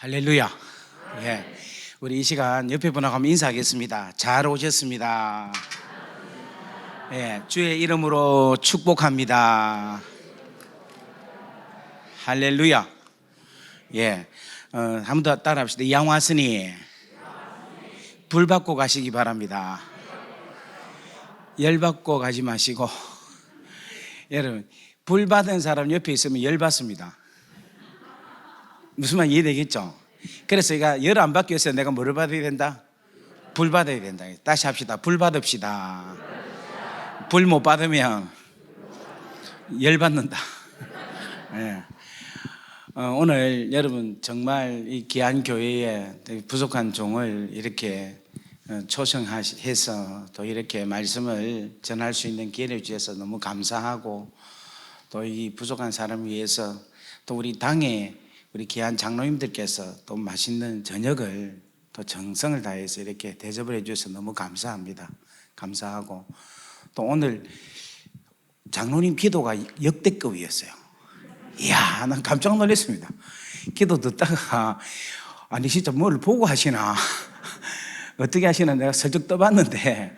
할렐루야. 예. 우리 이 시간 옆에 분하고 한번 인사하겠습니다. 잘 오셨습니다. 예. 주의 이름으로 축복합니다. 할렐루야. 예. 한 번 더 따라 합시다. 이왕 왔으니 불 받고 가시기 바랍니다. 열 받고 가지 마시고. 여러분, 불 받은 사람 옆에 있으면 열 받습니다. 무슨 말 이해되겠죠? 그래서 내가 열 안 받기 위해서 내가 뭐를 받아야 된다? 불 받아야 된다. 다시 합시다. 불 받읍시다. 불 못 받으면 열 받는다. 네. 오늘 여러분 정말 이 귀한 교회에 부족한 종을 이렇게 초청해서 또 이렇게 말씀을 전할 수 있는 기회를 주셔서 너무 감사하고, 또 이 부족한 사람을 위해서 또 우리 당에 우리 귀한 장로님들께서 또 맛있는 저녁을 또 정성을 다해서 이렇게 대접을 해주셔서 너무 감사합니다. 감사하고, 또 오늘 장로님 기도가 역대급이었어요. 이야, 난 깜짝 놀랐습니다. 기도 듣다가 아니 진짜 뭘 보고 하시나 어떻게 하시나 내가 슬쩍 떠봤는데,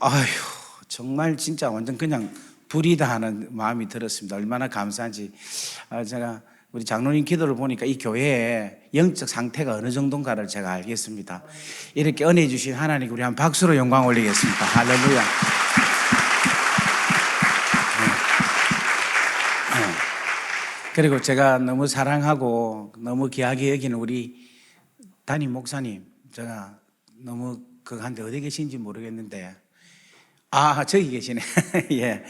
아휴 정말 진짜 완전 그냥 불이다 하는 마음이 들었습니다. 얼마나 감사한지. 제가 우리 장로님 기도를 보니까 이 교회의 영적 상태가 어느 정도인가를 제가 알겠습니다. 이렇게 은혜 주신 하나님, 우리 한 박수로 영광 올리겠습니다. 할렐루야. 그리고 제가 너무 사랑하고 너무 귀하게 여기는 우리 담임 목사님, 제가 너무 한데 어디 계신지 모르겠는데, 저기 계시네. 예,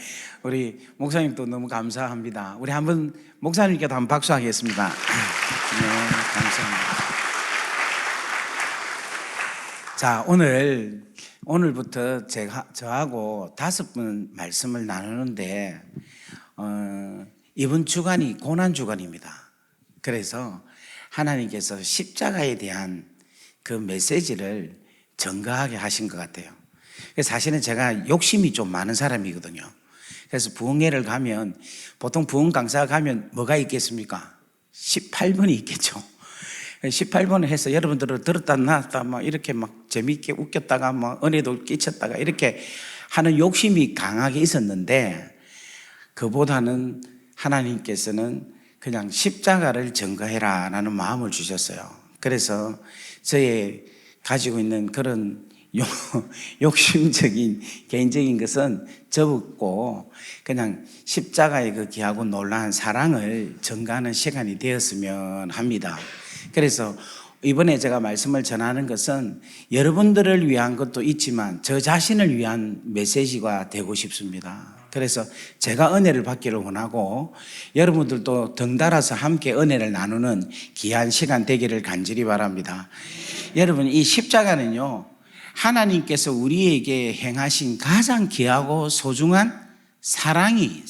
우리 목사님도 너무 감사합니다. 우리 한번 목사님께도 한번 박수하겠습니다. 네, 감사합니다. 자, 오늘부터 저하고 5분 말씀을 나누는데, 이번 주간이 고난 주간입니다. 그래서 하나님께서 십자가에 대한 그 메시지를 정가하게 하신 것 같아요. 사실은 제가 욕심이 좀 많은 사람이거든요. 그래서 부흥회를 가면, 보통 부흥 강사 가면 뭐가 있겠습니까? 18번이 있겠죠. 18번을 해서 여러분들을 들었다 놨다 막 이렇게 막 재미있게 웃겼다가 막 은혜도 끼쳤다가 이렇게 하는 욕심이 강하게 있었는데, 그보다는 하나님께서는 그냥 십자가를 전가해라 라는 마음을 주셨어요. 그래서 저의 가지고 있는 그런 욕심적인 개인적인 것은 접었고, 그냥 십자가의 그 귀하고 놀라운 사랑을 전가하는 시간이 되었으면 합니다. 그래서 이번에 제가 말씀을 전하는 것은 여러분들을 위한 것도 있지만 저 자신을 위한 메시지가 되고 싶습니다. 그래서 제가 은혜를 받기를 원하고, 여러분들도 덩달아서 함께 은혜를 나누는 귀한 시간 되기를 간절히 바랍니다. 여러분, 이 십자가는요, 하나님께서 우리에게 행하신 가장 귀하고 소중한 사랑.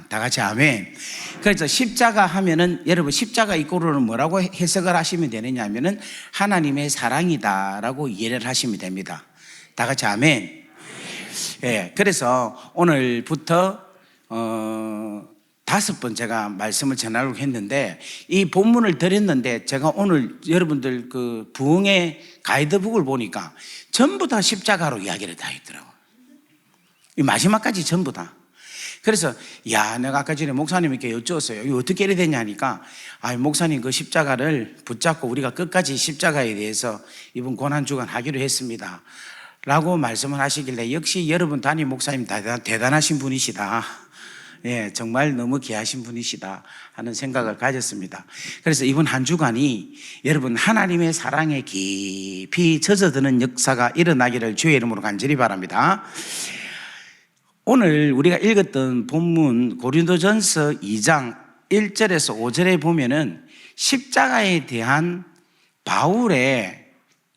다 같이 아멘. 그래서 십자가 하면은, 여러분 십자가 이꼬르는 뭐라고 해석을 하시면 되느냐 하면은 하나님의 사랑이다라고 이해를 하시면 됩니다. 다 같이 아멘. 예, 그래서 오늘부터 5번 제가 말씀을 전하려고 했는데, 이 본문을 드렸는데 제가 오늘 여러분들 그 부흥의 가이드북을 보니까 전부 다 십자가로 이야기를 다 했더라고요. 이 마지막까지 전부 다. 그래서 내가 아까 전에 목사님께 여쭈었어요. 이거 어떻게 이래 되냐 하니까, 목사님 그 십자가를 붙잡고 우리가 끝까지 십자가에 대해서 이번 고난주간 하기로 했습니다 라고 말씀을 하시길래, 역시 여러분 담임 목사님 대단하신 분이시다. 예, 정말 너무 귀하신 분이시다 하는 생각을 가졌습니다. 그래서 이번 한 주간이 여러분 하나님의 사랑에 깊이 젖어드는 역사가 일어나기를 주의 이름으로 간절히 바랍니다. 오늘 우리가 읽었던 본문 고린도전서 2장 1절에서 5절에 보면은 십자가에 대한 바울의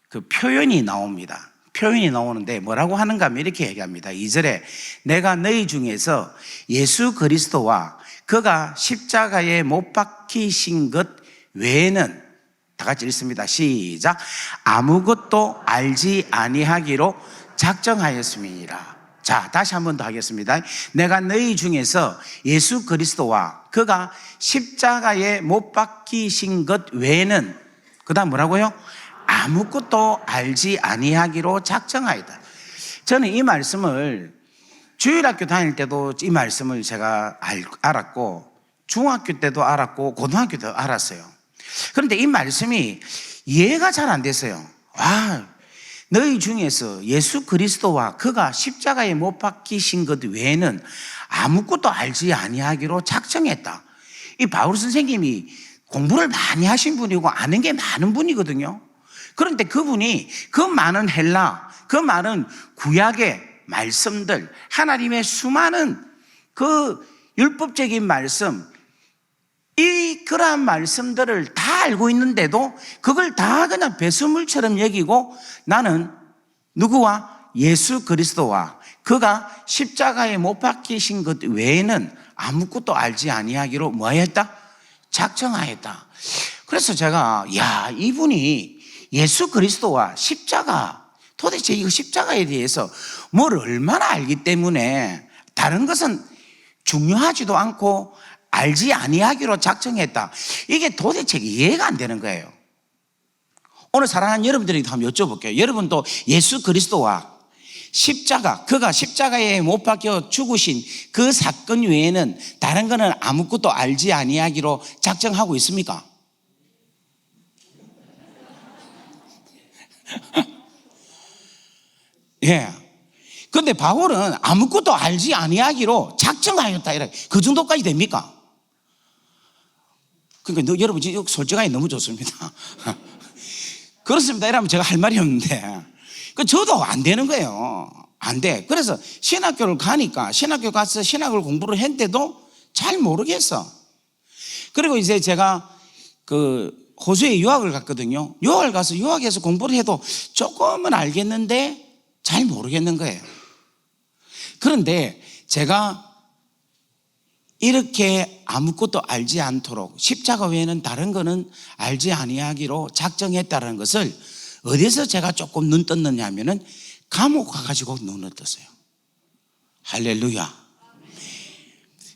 그 표현이 나옵니다. 표현이 나오는데 뭐라고 하는가 하면 이렇게 얘기합니다. 2절에 내가 너희 중에서 예수 그리스도와 그가 십자가에 못 박히신 것 외에는, 다 같이 읽습니다. 시작. 아무것도 알지 아니하기로 작정하였음이니라. 자, 다시 한 번 더 하겠습니다. 내가 너희 중에서 예수 그리스도와 그가 십자가에 못 박히신 것 외에는, 그 다음 뭐라고요? 아무것도 알지 아니하기로 작정하였다. 저는 이 말씀을 주일학교 다닐 때도 이 말씀을 제가 알았고, 중학교 때도 알았고, 고등학교 때도 알았어요. 그런데 이 말씀이 이해가 잘 안 됐어요. 너희 중에서 예수 그리스도와 그가 십자가에 못 박히신 것 외에는 아무것도 알지 아니하기로 작정했다. 이 바울 선생님이 공부를 많이 하신 분이고 아는 게 많은 분이거든요. 그런데 그분이 그 많은 헬라, 그 많은 구약의 말씀들, 하나님의 수많은 그 율법적인 말씀, 그러한 말씀들을 다 알고 있는데도 그걸 다 그냥 배설물처럼 여기고, 나는 누구와? 예수 그리스도와 그가 십자가에 못 박히신 것 외에는 아무것도 알지 아니하기로 뭐했다? 작정하였다. 그래서 제가 이분이 예수 그리스도와 십자가, 도대체 이 십자가에 대해서 뭘 얼마나 알기 때문에 다른 것은 중요하지도 않고 알지 아니하기로 작정했다. 이게 도대체 이해가 안 되는 거예요. 오늘 사랑하는 여러분들에게 한번 여쭤볼게요. 여러분도 예수 그리스도와 십자가, 그가 십자가에 못 박혀 죽으신 그 사건 외에는 다른 거는 아무것도 알지 아니하기로 작정하고 있습니까? 예. 근데 바울은 아무것도 알지 아니하기로 작정하였다. 그 정도까지 됩니까? 그러니까 여러분 솔직하게 너무 좋습니다. 그렇습니다. 이러면 제가 할 말이 없는데, 저도 안 되는 거예요. 안 돼. 그래서 신학교를 가니까, 신학교 가서 신학을 공부를 했는데도 잘 모르겠어. 그리고 이제 제가 호주에 유학을 갔거든요. 유학을 가서 유학에서 공부를 해도 조금은 알겠는데 잘 모르겠는 거예요. 그런데 제가 이렇게 아무것도 알지 않도록 십자가 외에는 다른 거는 알지 아니하기로 작정했다는 것을 어디서 제가 조금 눈 떴느냐 하면은 감옥 가가지고 눈을 떴어요. 할렐루야.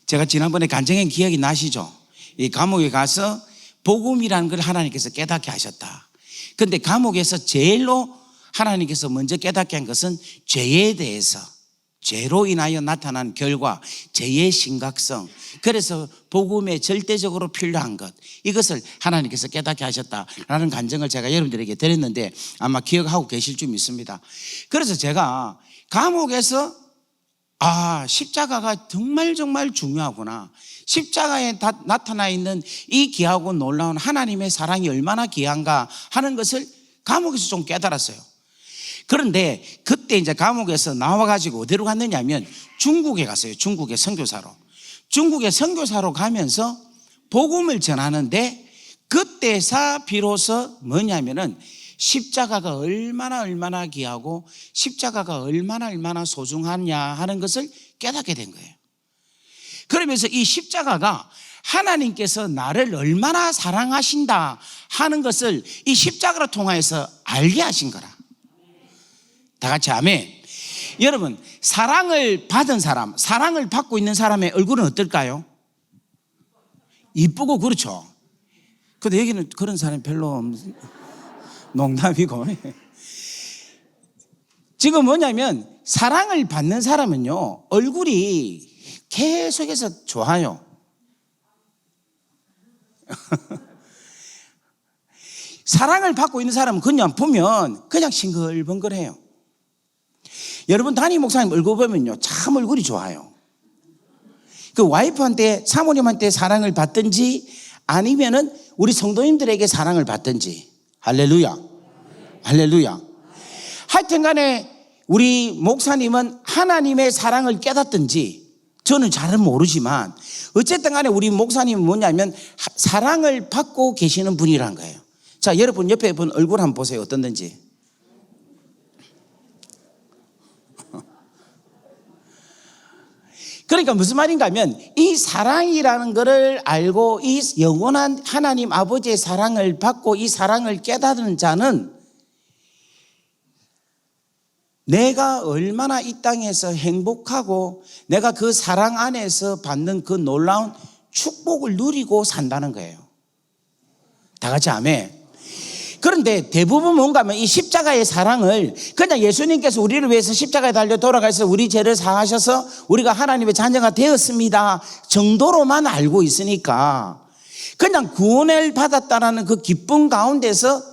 제가 지난번에 간증한 기억이 나시죠? 이 감옥에 가서 복음이라는 걸 하나님께서 깨닫게 하셨다. 근데 감옥에서 제일로 하나님께서 먼저 깨닫게 한 것은 죄에 대해서, 죄로 인하여 나타난 결과, 죄의 심각성, 그래서 복음에 절대적으로 필요한 것, 이것을 하나님께서 깨닫게 하셨다라는 간증을 제가 여러분들에게 드렸는데 아마 기억하고 계실 줄 믿습니다. 그래서 제가 감옥에서 십자가가 정말 중요하구나, 십자가에 나타나 있는 이 귀하고 놀라운 하나님의 사랑이 얼마나 귀한가 하는 것을 감옥에서 좀 깨달았어요. 그런데 그때 이제 감옥에서 나와가지고 어디로 갔느냐 하면 중국에 갔어요. 중국의 선교사로. 중국의 선교사로 가면서 복음을 전하는데, 그때서 비로소 뭐냐면은 십자가가 얼마나 귀하고 십자가가 얼마나 소중하냐 하는 것을 깨닫게 된 거예요. 그러면서 이 십자가가 하나님께서 나를 얼마나 사랑하신다 하는 것을 이 십자가를 통해서 알게 하신 거라. 다 같이 아멘. 여러분, 사랑을 받은 사람, 사랑을 받고 있는 사람의 얼굴은 어떨까요? 이쁘고 그렇죠. 근데 여기는 그런 사람이 별로 농담이고. 지금 뭐냐면 사랑을 받는 사람은요, 얼굴이 계속해서 좋아요. 사랑을 받고 있는 사람은 그냥 보면 그냥 싱글벙글해요. 여러분 담임 목사님 얼굴 보면요, 참 얼굴이 좋아요. 그 와이프한테, 사모님한테 사랑을 받든지 아니면은 우리 성도님들에게 사랑을 받든지. 할렐루야. 할렐루야. 하여튼 간에 우리 목사님은 하나님의 사랑을 깨닫든지 저는 잘은 모르지만 어쨌든 간에 우리 목사님은 뭐냐면 사랑을 받고 계시는 분이란 거예요. 자, 여러분 옆에 분 얼굴 한번 보세요. 어떤지. 그러니까 무슨 말인가 하면 이 사랑이라는 것을 알고 이 영원한 하나님 아버지의 사랑을 받고 이 사랑을 깨닫는 자는 내가 얼마나 이 땅에서 행복하고 내가 그 사랑 안에서 받는 그 놀라운 축복을 누리고 산다는 거예요. 다 같이 아멘. 그런데 대부분 뭔가 하면 이 십자가의 사랑을 그냥 예수님께서 우리를 위해서 십자가에 달려 돌아가셔서 우리 죄를 사하셔서 우리가 하나님의 자녀가 되었습니다 정도로만 알고 있으니까 그냥 구원을 받았다라는 그 기쁨 가운데서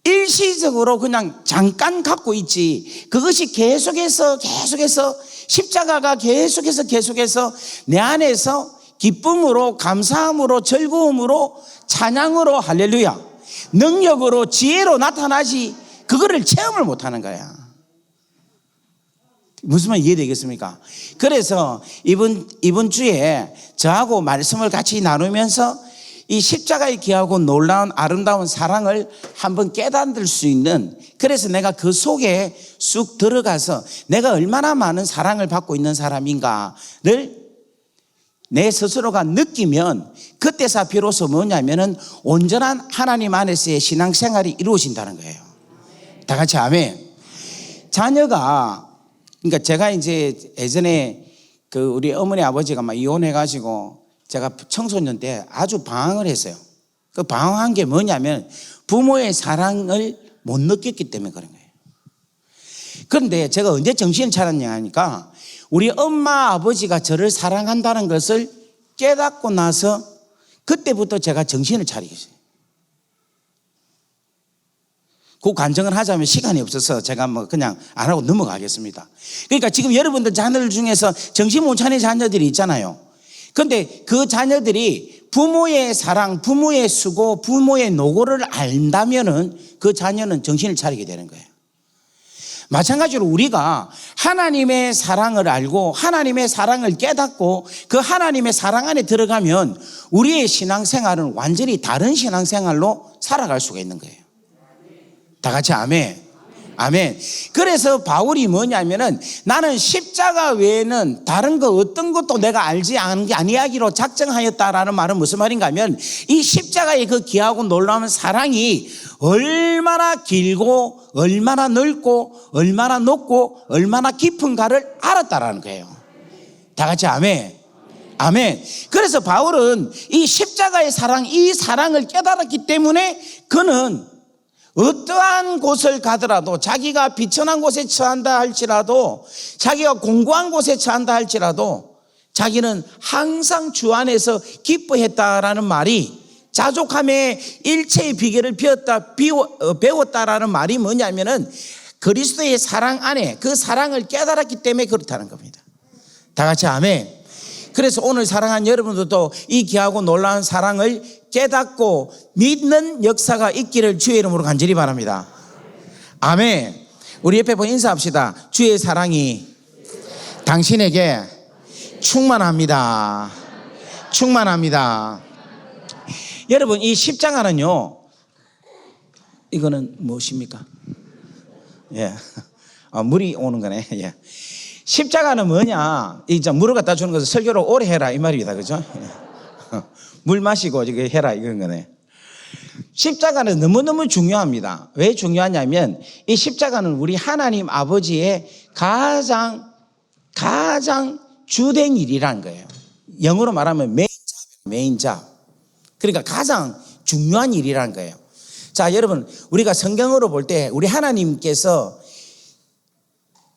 일시적으로 그냥 잠깐 갖고 있지, 그것이 계속해서 십자가가 계속해서 내 안에서 기쁨으로, 감사함으로, 즐거움으로, 찬양으로, 할렐루야, 능력으로, 지혜로 나타나지 그거를 체험을 못하는 거야. 무슨 말 이해되겠습니까? 그래서 이번 주에 저하고 말씀을 같이 나누면서 이 십자가의 귀하고 놀라운 아름다운 사랑을 한번 깨닫을 수 있는, 그래서 내가 그 속에 쑥 들어가서 내가 얼마나 많은 사랑을 받고 있는 사람인가를 내 스스로가 느끼면 그때서 비로소 뭐냐면은 온전한 하나님 안에서의 신앙생활이 이루어진다는 거예요. 다 같이 아멘. 자녀가, 그러니까 제가 이제 예전에 그 우리 어머니 아버지가 막 이혼해가지고 제가 청소년 때 아주 방황을 했어요. 그 방황한 게 뭐냐면 부모의 사랑을 못 느꼈기 때문에 그런 거예요. 그런데 제가 언제 정신을 차렸냐 하니까 우리 엄마 아버지가 저를 사랑한다는 것을 깨닫고 나서 그때부터 제가 정신을 차리겠어요. 그 간증을 하자면 시간이 없어서 제가 뭐 그냥 안 하고 넘어가겠습니다. 그러니까 지금 여러분들 자녀들 중에서 정신 못 차린 자녀들이 있잖아요. 그런데 그 자녀들이 부모의 사랑, 부모의 수고, 부모의 노고를 안다면은 그 자녀는 정신을 차리게 되는 거예요. 마찬가지로 우리가 하나님의 사랑을 알고 하나님의 사랑을 깨닫고 그 하나님의 사랑 안에 들어가면 우리의 신앙생활은 완전히 다른 신앙생활로 살아갈 수가 있는 거예요. 다 같이 아멘. 아멘. 그래서 바울이 뭐냐면은 나는 십자가 외에는 다른 거 어떤 것도 내가 알지 않은 게 아니하기로 작정하였다라는 말은 무슨 말인가 하면 이 십자가의 그 귀하고 놀라운 사랑이 얼마나 길고 얼마나 넓고 얼마나 높고 얼마나 깊은가를 알았다라는 거예요. 다 같이 아멘. 아멘. 그래서 바울은 이 십자가의 사랑, 이 사랑을 깨달았기 때문에 그는 어떠한 곳을 가더라도, 자기가 비천한 곳에 처한다 할지라도, 자기가 공고한 곳에 처한다 할지라도 자기는 항상 주 안에서 기뻐했다라는 말이 자족함의 일체의 비결을 배웠다라는 말이 뭐냐면은 그리스도의 사랑 안에 그 사랑을 깨달았기 때문에 그렇다는 겁니다. 다 같이 아멘. 그래서 오늘 사랑하는 여러분들도 이 귀하고 놀라운 사랑을 깨닫고 믿는 역사가 있기를 주의 이름으로 간절히 바랍니다. 아멘. 우리 옆에 보고 인사합시다. 주의 사랑이 당신에게 충만합니다. 충만합니다. 여러분, 이 십자가는요, 이거는 무엇입니까? 예. 물이 오는 거네. 예. 십자가는 뭐냐? 이제 물을 갖다 주는 것을 설교를 오래 해라 이 말입니다. 그죠? 물 마시고 이거 해라 이건 거네. 십자가는 너무너무 중요합니다. 왜 중요하냐면 이 십자가는 우리 하나님 아버지의 가장 주된 일이라는 거예요. 영어로 말하면 메인 잡. 그러니까 가장 중요한 일이라는 거예요. 자, 여러분, 우리가 성경으로 볼 때 우리 하나님께서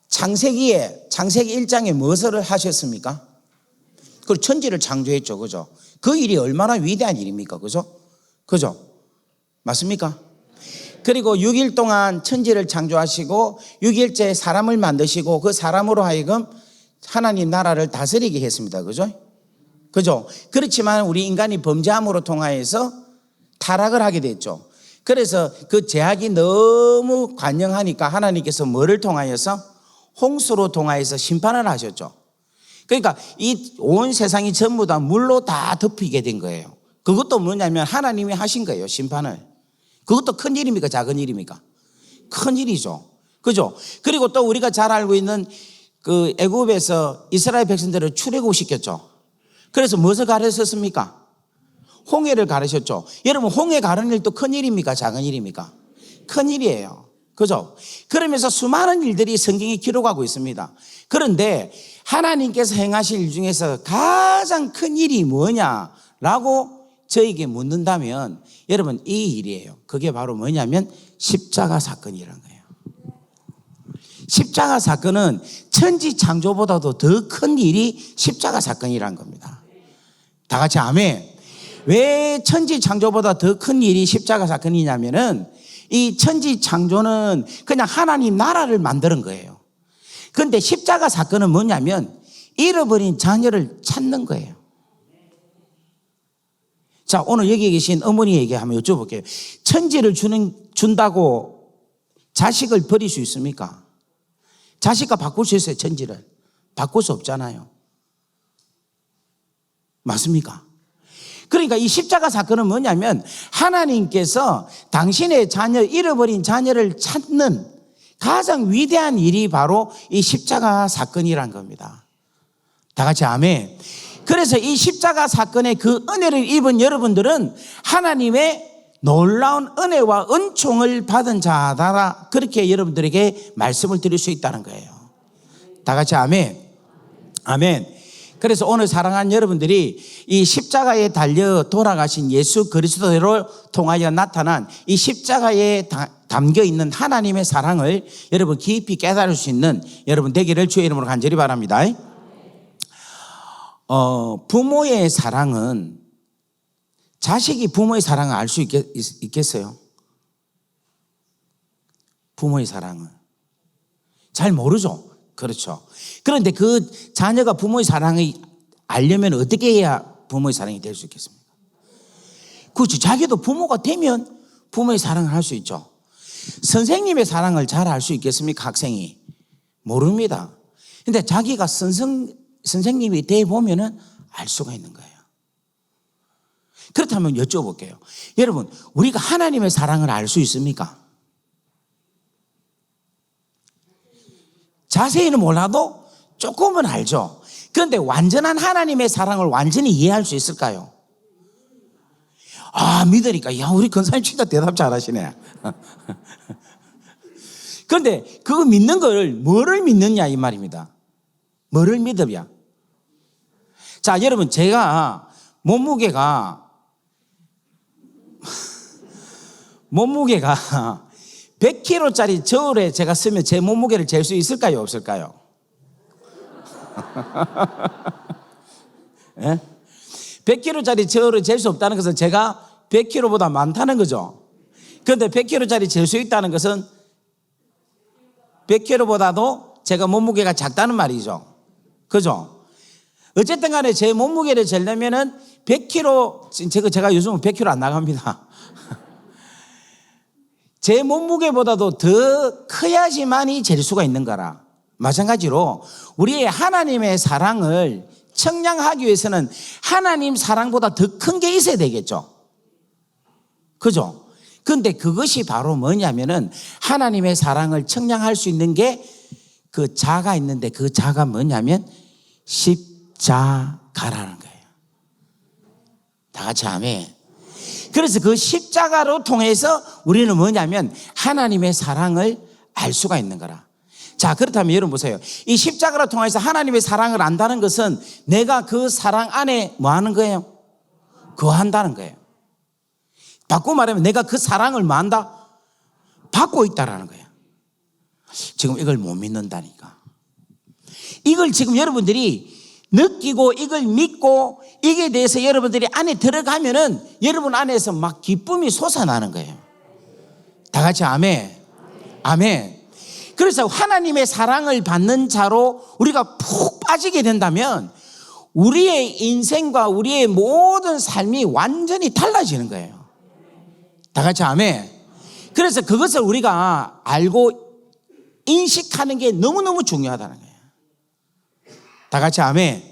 창세기 1장에 무엇을 하셨습니까? 그 천지를 창조했죠. 그죠? 그 일이 얼마나 위대한 일입니까? 그죠? 그죠? 맞습니까? 그리고 6일 동안 천지를 창조하시고 6일째 사람을 만드시고 그 사람으로 하여금 하나님 나라를 다스리게 했습니다. 그죠? 그죠? 그렇지만 우리 인간이 범죄함으로 통하여서 타락을 하게 됐죠. 그래서 그 죄악이 너무 관영하니까 하나님께서 뭐를 통하여서? 홍수로 통하여서 심판을 하셨죠. 그러니까 이 온 세상이 전부 다 물로 다 덮이게 된 거예요. 그것도 뭐냐면 하나님이 하신 거예요, 심판을. 그것도 큰 일입니까? 작은 일입니까? 큰 일이죠. 그죠? 그리고 또 우리가 잘 알고 있는 그 애굽에서 이스라엘 백성들을 출애굽시켰죠. 그래서 무엇을 가르쳤습니까? 홍해를 가르쳤죠. 여러분, 홍해 가르는 일도 큰 일입니까? 작은 일입니까? 큰 일이에요. 그죠? 그러면서 수많은 일들이 성경에 기록하고 있습니다. 그런데 하나님께서 행하실 일 중에서 가장 큰 일이 뭐냐라고 저에게 묻는다면 여러분 이 일이에요. 그게 바로 뭐냐면 십자가 사건이라는 거예요. 십자가 사건은 천지 창조보다도 더 큰 일이 십자가 사건이라는 겁니다. 다 같이 아멘. 왜 천지 창조보다 더 큰 일이 십자가 사건이냐면은 이 천지 창조는 그냥 하나님 나라를 만드는 거예요. 그런데 십자가 사건은 뭐냐면 잃어버린 자녀를 찾는 거예요. 자, 오늘 여기 계신 어머니에게 한번 여쭤볼게요. 천지를 준다고 자식을 버릴 수 있습니까? 자식과 바꿀 수 있어요, 천지를. 바꿀 수 없잖아요. 맞습니까? 그러니까 이 십자가 사건은 뭐냐면 하나님께서 당신의 자녀, 잃어버린 자녀를 찾는 가장 위대한 일이 바로 이 십자가 사건이란 겁니다. 다 같이 아멘. 그래서 이 십자가 사건의 그 은혜를 입은 여러분들은 하나님의 놀라운 은혜와 은총을 받은 자다. 그렇게 여러분들에게 말씀을 드릴 수 있다는 거예요. 다 같이 아멘. 아멘. 그래서 오늘 사랑하는 여러분들이 이 십자가에 달려 돌아가신 예수 그리스도를 통하여 나타난 이 십자가에 담겨 있는 하나님의 사랑을 여러분 깊이 깨달을 수 있는 여러분 되기를 주의 이름으로 간절히 바랍니다. 부모의 사랑은 자식이 부모의 사랑을 알 수 있겠어요? 부모의 사랑을 잘 모르죠. 그렇죠. 그런데 그 자녀가 부모의 사랑을 알려면 어떻게 해야 부모의 사랑이 될 수 있겠습니까? 그렇죠. 자기도 부모가 되면 부모의 사랑을 할 수 있죠. 선생님의 사랑을 잘 알 수 있겠습니까? 학생이 모릅니다. 근데 자기가 선생님이 돼 보면은 알 수가 있는 거예요. 그렇다면 여쭤볼게요. 여러분, 우리가 하나님의 사랑을 알 수 있습니까? 자세히는 몰라도 조금은 알죠. 그런데 완전한 하나님의 사랑을 완전히 이해할 수 있을까요? 아, 믿으니까, 야, 우리 권사님 진짜 대답 잘하시네. 그런데 그거 믿는 걸 뭐를 믿느냐 이 말입니다. 뭐를 믿으냐. 자, 여러분, 제가 몸무게가 100kg짜리 저울에 제가 쓰면 제 몸무게를 잴 수 있을까요? 없을까요? 예? 100kg짜리 저울을 잴 수 없다는 것은 제가 100kg보다 많다는 거죠. 그런데 100kg짜리 잴 수 있다는 것은 100kg보다도 제가 몸무게가 작다는 말이죠. 그죠? 어쨌든 간에 제 몸무게를 재려면은 100kg, 제가 요즘은 100kg 안 나갑니다. 제 몸무게보다도 더 커야지만이 잴 수가 있는 거라. 마찬가지로 우리의 하나님의 사랑을 청량하기 위해서는 하나님 사랑보다 더 큰 게 있어야 되겠죠. 그죠? 그런데 그것이 바로 뭐냐면은 하나님의 사랑을 청량할 수 있는 게 그 자가 있는데 그 자가 뭐냐면 십자가라는 거예요. 다 같이 아멘. 그래서 그 십자가로 통해서 우리는 뭐냐면 하나님의 사랑을 알 수가 있는 거라. 자, 그렇다면 여러분 보세요. 이 십자가로 통해서 하나님의 사랑을 안다는 것은 내가 그 사랑 안에 뭐 하는 거예요? 거한다는 거예요. 바꾸고 말하면 내가 그 사랑을 뭐 한다? 받고 있다라는 거예요. 지금 이걸 못 믿는다니까. 이걸 지금 여러분들이 느끼고 이걸 믿고 이게 대해서 여러분들이 안에 들어가면은 여러분 안에서 막 기쁨이 솟아나는 거예요. 다 같이 아멘. 아멘. 그래서 하나님의 사랑을 받는 자로 우리가 푹 빠지게 된다면 우리의 인생과 우리의 모든 삶이 완전히 달라지는 거예요. 다 같이 아멘. 그래서 그것을 우리가 알고 인식하는 게 너무너무 중요하다는 거예요. 다 같이 아멘.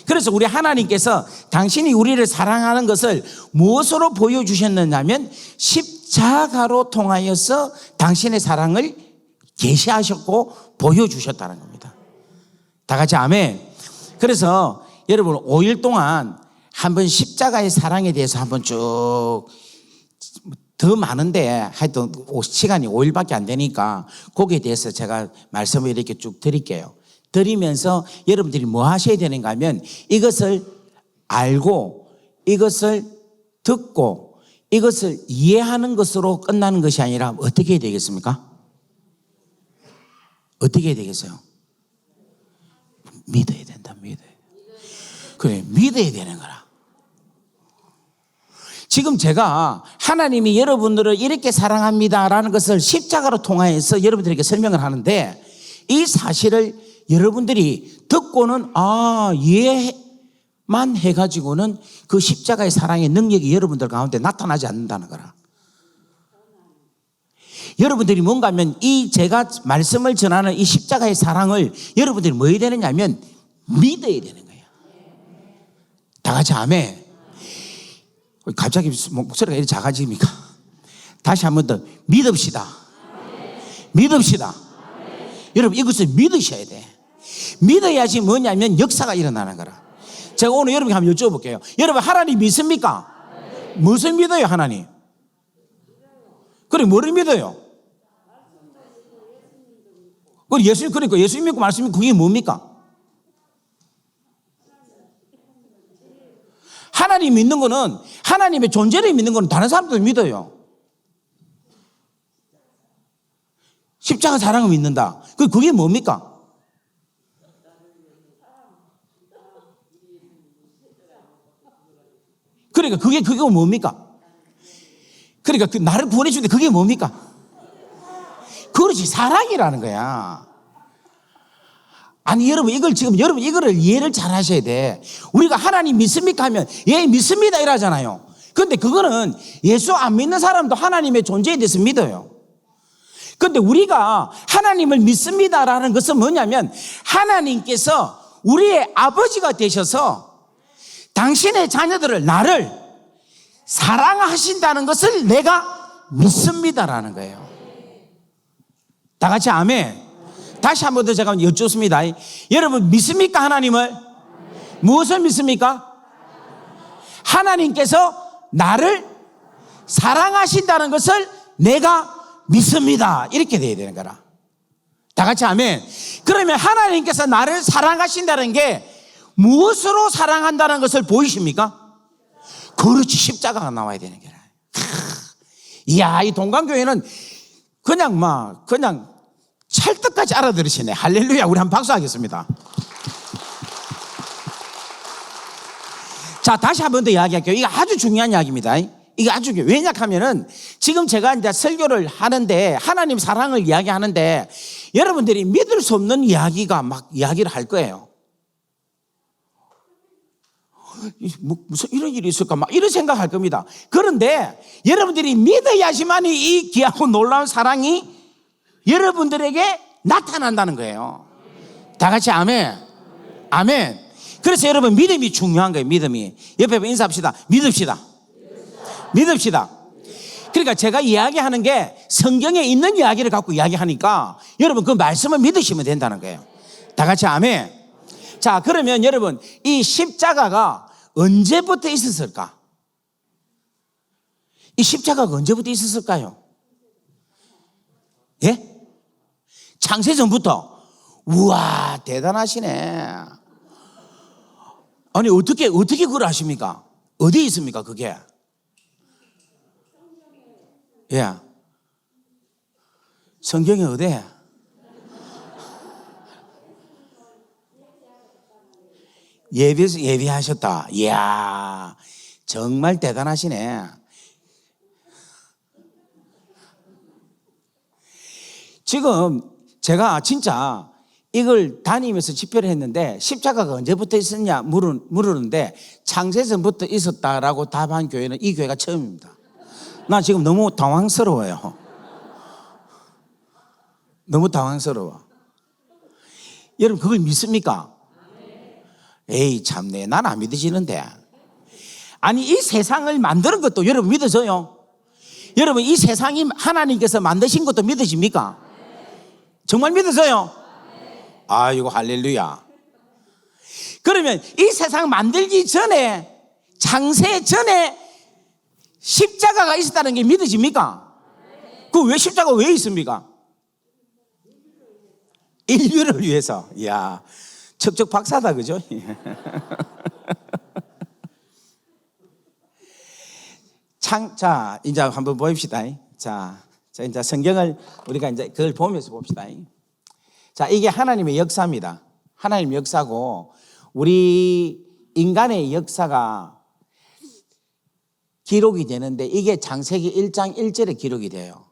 그래서 우리 하나님께서 당신이 우리를 사랑하는 것을 무엇으로 보여주셨느냐면 십자가로 통하여서 당신의 사랑을 계시하셨고 보여주셨다는 겁니다. 다 같이 아멘. 그래서 여러분 5일 동안 한번 십자가의 사랑에 대해서 한번 쭉 더 많은데 하여튼 시간이 5일밖에 안 되니까 거기에 대해서 제가 말씀을 이렇게 쭉 드릴게요. 드리면서 여러분들이 뭐 하셔야 되는가 하면 이것을 알고 이것을 듣고 이것을 이해하는 것으로 끝나는 것이 아니라 어떻게 해야 되겠습니까? 어떻게 해야 되겠어요? 믿어야 된다. 믿어야. 그래, 믿어야 되는 거라. 지금 제가 하나님이 여러분들을 이렇게 사랑합니다라는 것을 십자가로 통하여서 여러분들에게 설명을 하는데 이 사실을 여러분들이 듣고는 이해만 해가지고는 그 십자가의 사랑의 능력이 여러분들 가운데 나타나지 않는다는 거라. 여러분들이 뭔가 하면 이 제가 말씀을 전하는 이 십자가의 사랑을 여러분들이 뭐 해야 되느냐 하면 믿어야 되는 거예요. 다 같이 아멘. 갑자기 목소리가 이렇게 작아집니까? 다시 한 번 더 믿읍시다. 믿읍시다. 여러분 이것을 믿으셔야 돼. 믿어야지 뭐냐면 역사가 일어나는 거라. 제가 오늘 여러분께 한번 여쭤볼게요. 여러분 하나님 믿습니까? 무엇을 믿어요 하나님? 그래 뭐를 믿어요? 예수님 그러니까 예수님 믿고 말씀 믿고 그게 뭡니까? 하나님 믿는 거는 하나님의 존재를 믿는 거는 다른 사람도 믿어요. 십자가 사랑을 믿는다. 그게 뭡니까? 그러니까 그게 뭡니까? 그러니까 나를 구원해 주는데 그게 뭡니까? 그렇지, 사랑이라는 거야. 아니 여러분 이거를 이해를 잘 하셔야 돼. 우리가 하나님 믿습니까 하면 예 믿습니다 이러잖아요. 그런데 그거는 예수 안 믿는 사람도 하나님의 존재에 대해서 믿어요. 그런데 우리가 하나님을 믿습니다라는 것은 뭐냐면 하나님께서 우리의 아버지가 되셔서 당신의 자녀들을 나를 사랑하신다는 것을 내가 믿습니다라는 거예요. 다 같이 아멘. 다시 한 번 더 제가 여쭙습니다. 여러분 믿습니까 하나님을? 무엇을 믿습니까? 하나님께서 나를 사랑하신다는 것을 내가 믿습니다. 이렇게 돼야 되는 거라. 다 같이 아멘. 그러면 하나님께서 나를 사랑하신다는 게 무엇으로 사랑한다는 것을 보이십니까? 그렇지, 십자가가 나와야 되는 거라. 이야, 이 동강교회는 그냥 찰떡까지 알아들으시네. 할렐루야. 우리 한번 박수하겠습니다. 자, 다시 한 번 더 이야기할게요. 이게 아주 중요한 이야기입니다. 이게 아주 왜냐하면은 지금 제가 이제 설교를 하는데 하나님 사랑을 이야기하는데 여러분들이 믿을 수 없는 이야기가 막 이야기를 할 거예요. 무슨 이런 일이 있을까 막 이런 생각할 겁니다. 그런데 여러분들이 믿어야지만이 이 귀하고 놀라운 사랑이 여러분들에게 나타난다는 거예요. 다 같이 아멘. 아멘. 그래서 여러분 믿음이 중요한 거예요. 믿음이. 옆에 인사합시다. 믿읍시다. 믿읍시다. 그러니까 제가 이야기하는 게 성경에 있는 이야기를 갖고 이야기하니까 여러분 그 말씀을 믿으시면 된다는 거예요. 다 같이 아멘. 자, 그러면 여러분 이 십자가가 언제부터 있었을까? 이 십자가가 언제부터 있었을까요? 예? 창세전부터. 우와, 대단하시네. 아니 어떻게 그걸 아십니까? 어디에 있습니까 그게? 예. 성경에 어디에? 예비하셨다. 이야, 정말 대단하시네. 지금 제가 진짜 이걸 다니면서 집회를 했는데 십자가가 언제부터 있었냐 물었는데 창세전부터 있었다라고 답한 교회는 이 교회가 처음입니다. 나 지금 너무 당황스러워요. 너무 당황스러워. 여러분 그걸 믿습니까? 에이 참네, 난 안 믿어지는데. 아니 이 세상을 만드는 것도 여러분 믿어져요? 여러분 이 세상이 하나님께서 만드신 것도 믿어집니까? 정말 믿어져요? 아이고 할렐루야. 그러면 이 세상 만들기 전에, 창세 전에 십자가 십자가가 있었다는 게 믿어집니까? 그 왜 십자가 왜 있습니까? 인류를 위해서. 이야, 척척 박사다, 그죠? 자, 이제 한번 보입시다. 자, 이제 성경을 우리가 이제 그걸 보면서 봅시다. 자, 이게 하나님의 역사입니다. 하나님의 역사고, 우리 인간의 역사가 기록이 되는데, 이게 창세기 1장 1절에 기록이 돼요.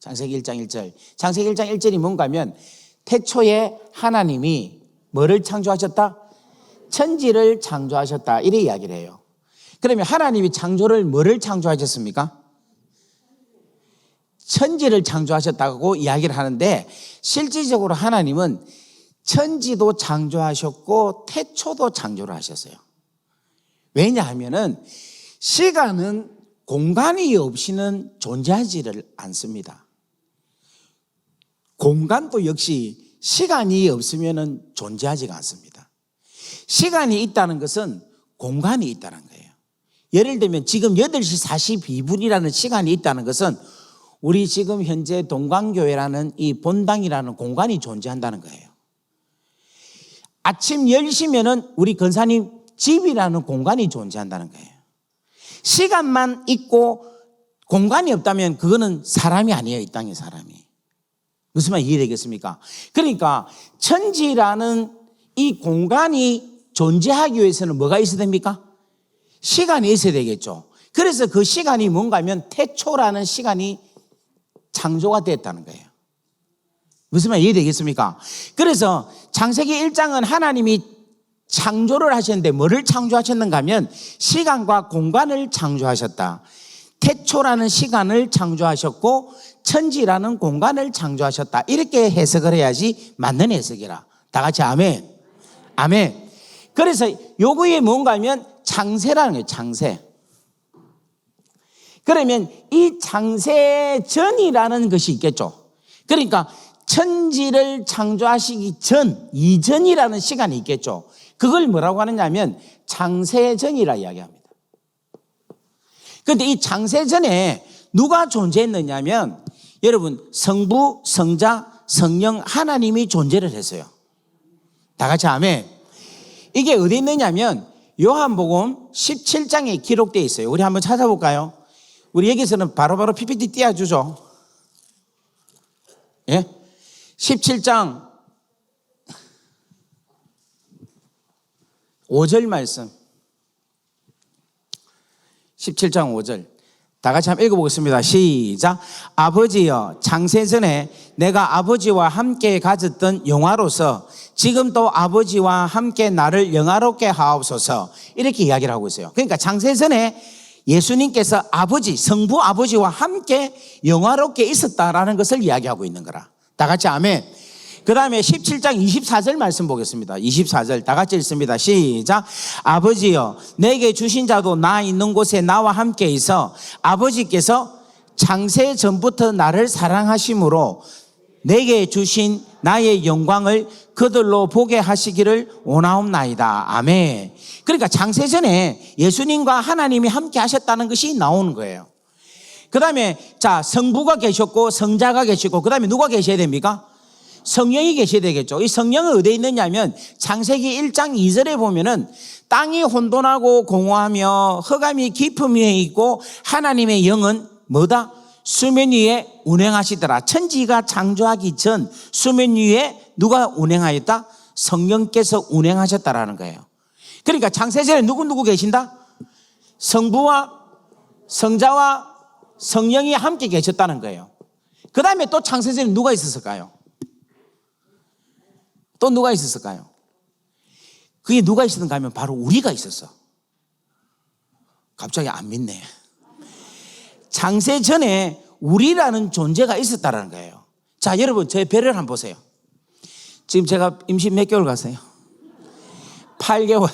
창세기 1장 1절. 창세기 1장 1절이 뭔가 하면, 태초에 하나님이 뭐를 창조하셨다? 천지를 창조하셨다. 이래 이야기를 해요. 그러면 하나님이 창조를 뭐를 창조하셨습니까? 천지를 창조하셨다고 이야기를 하는데, 실질적으로 하나님은 천지도 창조하셨고 태초도 창조를 하셨어요. 왜냐하면은 시간은 공간이 없이는 존재하지를 않습니다. 공간도 역시 시간이 없으면은 존재하지가 않습니다. 시간이 있다는 것은 공간이 있다는 거예요. 예를 들면 지금 8시 42분이라는 시간이 있다는 것은 우리 지금 현재 동광교회라는 이 본당이라는 공간이 존재한다는 거예요. 아침 10시면은 우리 권사님 집이라는 공간이 존재한다는 거예요. 시간만 있고 공간이 없다면 그거는 사람이 아니에요. 이 땅의 사람이. 무슨 말 이해되겠습니까? 그러니까 천지라는 이 공간이 존재하기 위해서는 뭐가 있어야 됩니까? 시간이 있어야 되겠죠. 그래서 그 시간이 뭔가 하면 태초라는 시간이 창조가 됐다는 거예요. 무슨 말 이해되겠습니까? 그래서 창세기 1장은 하나님이 창조를 하셨는데 뭐를 창조하셨는가 하면 시간과 공간을 창조하셨다. 태초라는 시간을 창조하셨고 천지라는 공간을 창조하셨다. 이렇게 해석을 해야지 맞는 해석이라. 다 같이 아멘. 아멘. 그래서 요거에 뭔가 하면 창세라는 거예요. 창세. 그러면 이 창세 전이라는 것이 있겠죠. 그러니까 천지를 창조하시기 전, 이전이라는 시간이 있겠죠. 그걸 뭐라고 하느냐 하면 창세전이라 이야기합니다. 그런데 이 창세전에 누가 존재했느냐 하면 여러분 성부, 성자, 성령 하나님이 존재를 했어요. 다 같이 아멘. 이게 어디 있느냐면 요한복음 17장에 기록되어 있어요. 우리 한번 찾아볼까요? 우리 여기서는 바로바로 PPT 띄워주죠. 예? 17장 5절 말씀. 17장 5절. 다 같이 한번 읽어보겠습니다. 시작. 아버지여, 창세전에 내가 아버지와 함께 가졌던 영화로서 지금도 아버지와 함께 나를 영화롭게 하옵소서. 이렇게 이야기를 하고 있어요. 그러니까 창세전에 예수님께서 아버지, 성부 아버지와 함께 영화롭게 있었다라는 것을 이야기하고 있는 거라. 다 같이 아멘. 그 다음에 17장 24절 말씀 보겠습니다. 24절 다 같이 읽습니다. 시작. 아버지여, 내게 주신 자도 나 있는 곳에 나와 함께 있어 아버지께서 창세 전부터 나를 사랑하심으로 내게 주신 나의 영광을 그들로 보게 하시기를 원하옵나이다. 아멘. 그러니까 창세 전에 예수님과 하나님이 함께 하셨다는 것이 나오는 거예요. 그 다음에 자, 성부가 계셨고 성자가 계시고 그 다음에 누가 계셔야 됩니까? 성령이 계셔야 되겠죠. 이 성령은 어디에 있느냐면 창세기 1장 2절에 보면은 땅이 혼돈하고 공허하며 흑암이 깊음 위에 있고 하나님의 영은 뭐다? 수면 위에 운행하시더라. 천지가 창조하기 전 수면 위에 누가 운행하였다? 성령께서 운행하셨다라는 거예요. 그러니까 창세전에 누구 계신다? 성부와 성자와 성령이 함께 계셨다는 거예요. 그 다음에 또 창세전에 누가 있었을까요? 또 누가 있었을까요? 그게 누가 있었는가 하면 바로 우리가 있었어. 갑자기 안 믿네. 창세 전에 우리라는 존재가 있었다는 거예요. 자, 여러분 제 배를 한번 보세요. 지금 제가 임신 몇 개월 갔어요? 8개월.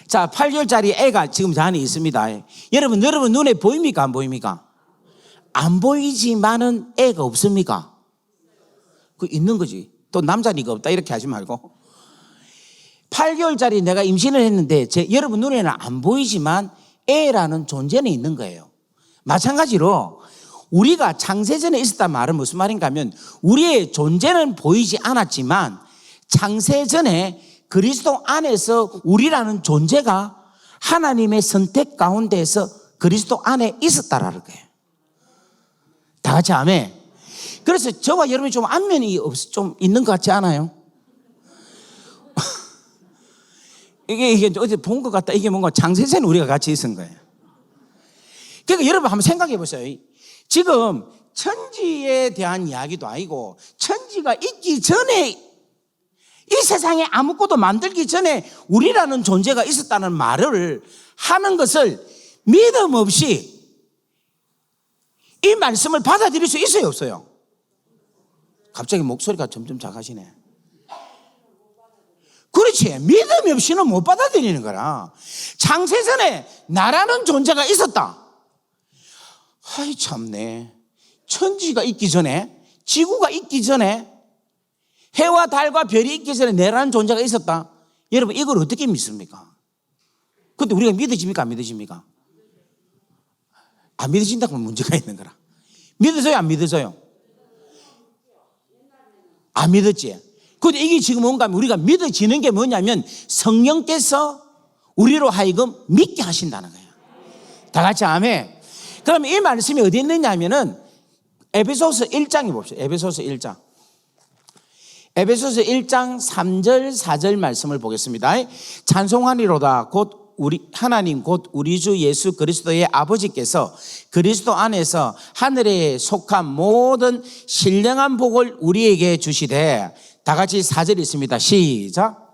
자, 8개월짜리 애가 지금 저 안에 있습니다. 여러분 눈에 보입니까? 안 보입니까? 안 보이지만은 애가 없습니까? 그 있는 거지. 또 남자니까 없다 이렇게 하지 말고 8개월짜리 내가 임신을 했는데 여러분 눈에는 안 보이지만 애라는 존재는 있는 거예요. 마찬가지로 우리가 창세전에 있었단 말은 무슨 말인가 하면 우리의 존재는 보이지 않았지만 창세전에 그리스도 안에서 우리라는 존재가 하나님의 선택 가운데에서 그리스도 안에 있었다라는 거예요. 다 같이 아멘. 그래서 저와 여러분이 좀 안면이 좀 있는 것 같지 않아요? 이게 어디 본 것 같다. 이게 뭔가 창세전에 우리가 같이 있은 거예요. 그러니까 여러분 한번 생각해 보세요. 지금 천지에 대한 이야기도 아니고 천지가 있기 전에 이 세상에 아무것도 만들기 전에 우리라는 존재가 있었다는 말을 하는 것을 믿음 없이 이 말씀을 받아들일 수 있어요, 없어요? 갑자기 목소리가 점점 작아지네. 그렇지. 믿음이 없이는 못 받아들이는 거라. 창세전에 나라는 존재가 있었다. 아이 참네. 천지가 있기 전에, 지구가 있기 전에, 해와 달과 별이 있기 전에 내라는 존재가 있었다. 여러분 이걸 어떻게 믿습니까? 근데 우리가 믿어집니까? 안 믿어집니까? 안 믿어진다고 하면 문제가 있는 거라. 믿어져요? 안 믿어져요? 안 믿었지. 근데 이게 지금 뭔가 하면 우리가 믿어지는 게 뭐냐면 성령께서 우리로 하여금 믿게 하신다는 거예요. 다 같이 아멘. 그럼 이 말씀이 어디 있느냐 하면은 에베소서 1장에 봅시다. 에베소서 1장. 에베소서 1장 3절 4절 말씀을 보겠습니다. 찬송하리로다 곧 우리 하나님 곧 우리 주 예수 그리스도의 아버지께서 그리스도 안에서 하늘에 속한 모든 신령한 복을 우리에게 주시되, 다 같이 4절 있습니다. 시작.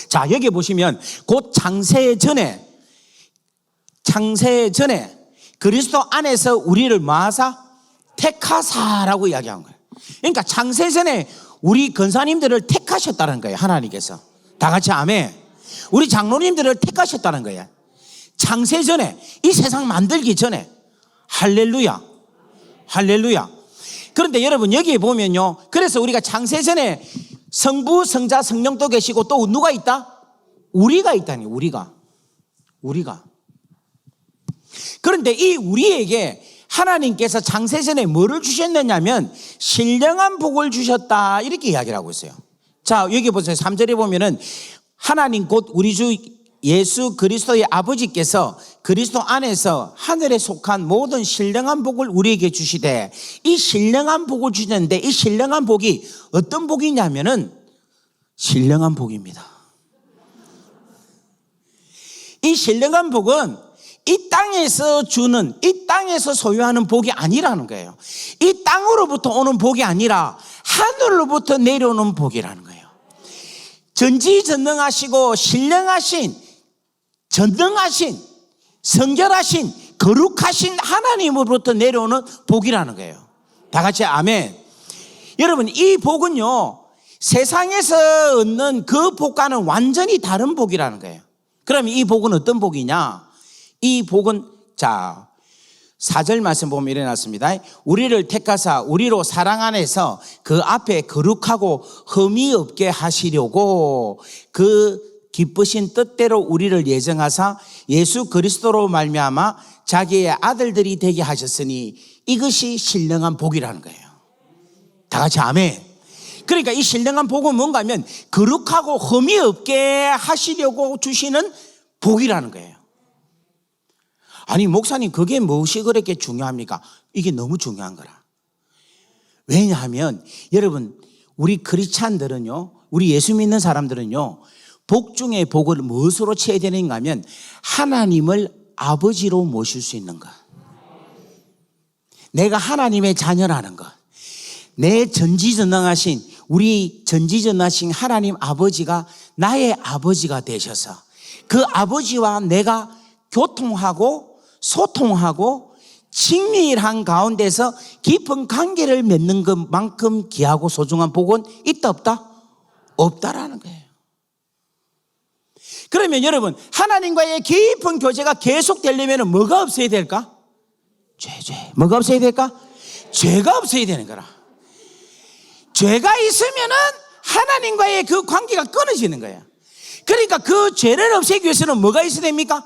자, 여기 보시면 곧 창세 전에 그리스도 안에서 우리를 뭐하사? 택하사라고 이야기한 거예요. 그러니까 창세 전에 우리 권사님들을 택하셨다는 거예요. 하나님께서. 다 같이 아멘. 우리 장로님들을 택하셨다는 거예요. 창세 전에, 이 세상 만들기 전에. 할렐루야. 할렐루야. 그런데 여러분 여기에 보면요, 그래서 우리가 창세 전에 성부, 성자, 성령도 계시고 또 누가 있다? 우리가 있다니. 우리가. 그런데 이 우리에게 하나님께서 창세전에 뭐를 주셨느냐면 신령한 복을 주셨다, 이렇게 이야기를 하고 있어요. 자, 여기 보세요. 3절에 보면은 하나님 곧 우리 주 예수 그리스도의 아버지께서 그리스도 안에서 하늘에 속한 모든 신령한 복을 우리에게 주시되, 이 신령한 복을 주셨는데 이 신령한 복이 어떤 복이냐면은 신령한 복입니다. 이 신령한 복은 이 땅에서 주는, 이 땅에서 소유하는 복이 아니라는 거예요. 이 땅으로부터 오는 복이 아니라 하늘로부터 내려오는 복이라는 거예요. 전지전능하시고 신령하신, 전능하신, 성결하신, 거룩하신 하나님으로부터 내려오는 복이라는 거예요. 다 같이 아멘. 여러분 이 복은요, 세상에서 얻는 그 복과는 완전히 다른 복이라는 거예요. 그럼 이 복은 어떤 복이냐? 이 복은, 자, 4절 말씀 보면 일어났습니다. 우리를 택하사 우리로 사랑 안에서 그 앞에 거룩하고 흠이 없게 하시려고 그 기쁘신 뜻대로 우리를 예정하사 예수 그리스도로 말미암아 자기의 아들들이 되게 하셨으니 이것이 신령한 복이라는 거예요. 다 같이 아멘. 그러니까 이 신령한 복은 뭔가 하면 거룩하고 흠이 없게 하시려고 주시는 복이라는 거예요. 아니 목사님 그게 무엇이 그렇게 중요합니까? 이게 너무 중요한 거라. 왜냐하면 여러분 우리 크리스찬들은요, 우리 예수 믿는 사람들은요, 복 중에 복을 무엇으로 채워야 되는가 하면 하나님을 아버지로 모실 수 있는 것, 내가 하나님의 자녀라는 것, 내 전지전능하신, 우리 전지전능하신 하나님 아버지가 나의 아버지가 되셔서 그 아버지와 내가 교통하고 소통하고 친밀한 가운데서 깊은 관계를 맺는 것만큼 귀하고 소중한 복은 있다 없다? 없다라는 거예요. 그러면 여러분 하나님과의 깊은 교제가 계속되려면 뭐가 없어야 될까? 죄. 뭐가 없어야 될까? 죄가 없어야 되는 거라. 죄가 있으면은 하나님과의 그 관계가 끊어지는 거예요. 그러니까 그 죄를 없애기 위해서는 뭐가 있어야 됩니까?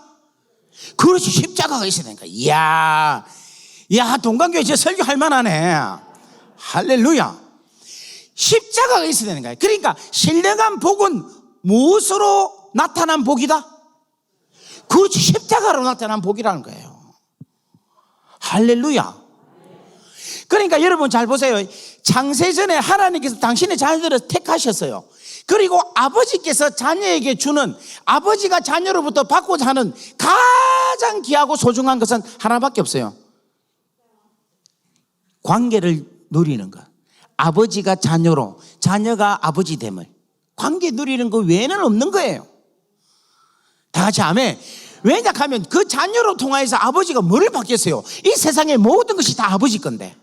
그렇지, 십자가가 있어야 되니까. 이야, 동강교회 저 설교할 만하네. 할렐루야. 십자가가 있어야 되는 거예요. 그러니까 신령한 복은 무엇으로 나타난 복이다? 그렇지, 십자가로 나타난 복이라는 거예요. 할렐루야. 그러니까 여러분 잘 보세요. 창세전에 하나님께서 당신의 자녀들을 택하셨어요. 그리고 아버지께서 자녀에게 주는, 아버지가 자녀로부터 받고자 하는 가장 귀하고 소중한 것은 하나밖에 없어요. 관계를 누리는 것. 아버지가 자녀로, 자녀가 아버지 됨을, 관계 누리는 것 외에는 없는 거예요. 다 같이 아멘. 왜냐하면 그 자녀로 통하여서 아버지가 뭐를 받겠어요? 이 세상의 모든 것이 다 아버지 건데.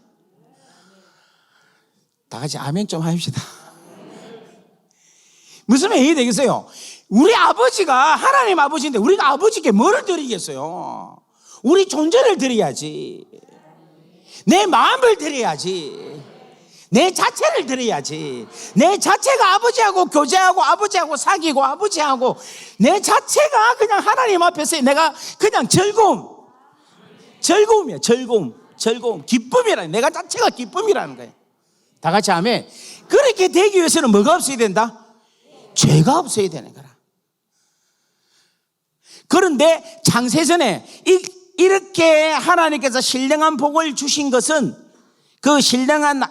다 같이 아멘 좀 합시다. 무슨 얘기 되겠어요? 우리 아버지가 하나님 아버지인데 우리가 아버지께 뭐를 드리겠어요? 우리 존재를 드려야지. 내 마음을 드려야지. 내 자체를 드려야지. 내 자체가 아버지하고 교제하고 아버지하고 사귀고 아버지하고 내 자체가 그냥 하나님 앞에서 내가 그냥 즐거움이에요. 즐거움, 기쁨이라. 내가 자체가 기쁨이라는 거예요. 다 같이 아멘. 그렇게 되기 위해서는 뭐가 없어야 된다? 죄가 없어야 되는 거라. 그런데 창세전에 이렇게 하나님께서 신령한 복을 주신 것은 그 신령한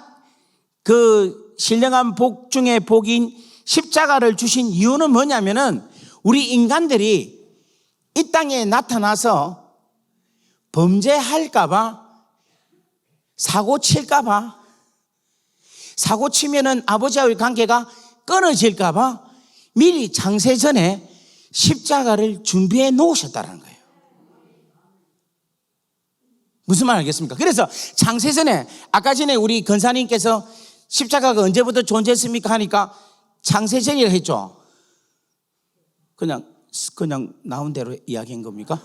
복 중에 복인 십자가를 주신 이유는 뭐냐면은 우리 인간들이 이 땅에 나타나서 범죄할까봐, 사고 칠까봐, 사고 치면은 아버지와의 관계가 끊어질까봐 미리 창세전에 십자가를 준비해 놓으셨다는 거예요. 무슨 말 알겠습니까? 그래서 창세전에 아까 전에 우리 권사님께서 십자가가 언제부터 존재했습니까? 하니까 창세전이라 했죠. 그냥 나온 대로 이야기한 겁니까?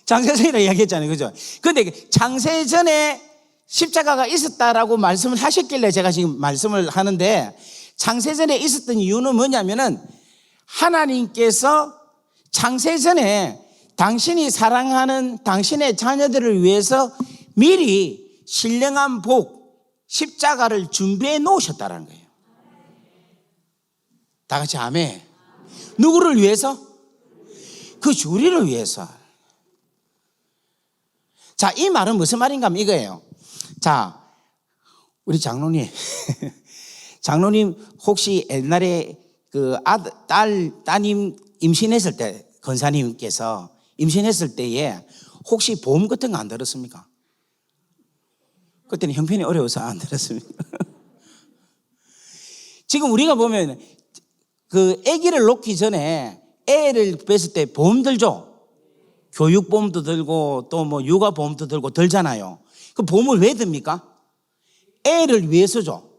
창세전이라 이야기했잖아요. 그죠? 근데 창세전에 십자가가 있었다라고 말씀을 하셨길래 제가 지금 말씀을 하는데, 창세전에 있었던 이유는 뭐냐면은 하나님께서 창세전에 당신이 사랑하는 당신의 자녀들을 위해서 미리 신령한 복, 십자가를 준비해 놓으셨다는 거예요. 다 같이 아멘. 누구를 위해서? 그 우리를 위해서. 자, 이 말은 무슨 말인가 하면 이거예요. 자, 우리 장로님 장로님 혹시 옛날에 그 따님 임신했을 때, 권사님께서 임신했을 때에 혹시 보험 같은 거 안 들었습니까? 그때는 형편이 어려워서 안 들었습니다. 지금 우리가 보면 그 아기를 놓기 전에 애를 뺐을 때 보험 들죠? 교육보험도 들고 또 뭐 육아보험도 들고 들잖아요. 그 보험을 왜 듭니까? 애를 위해서죠.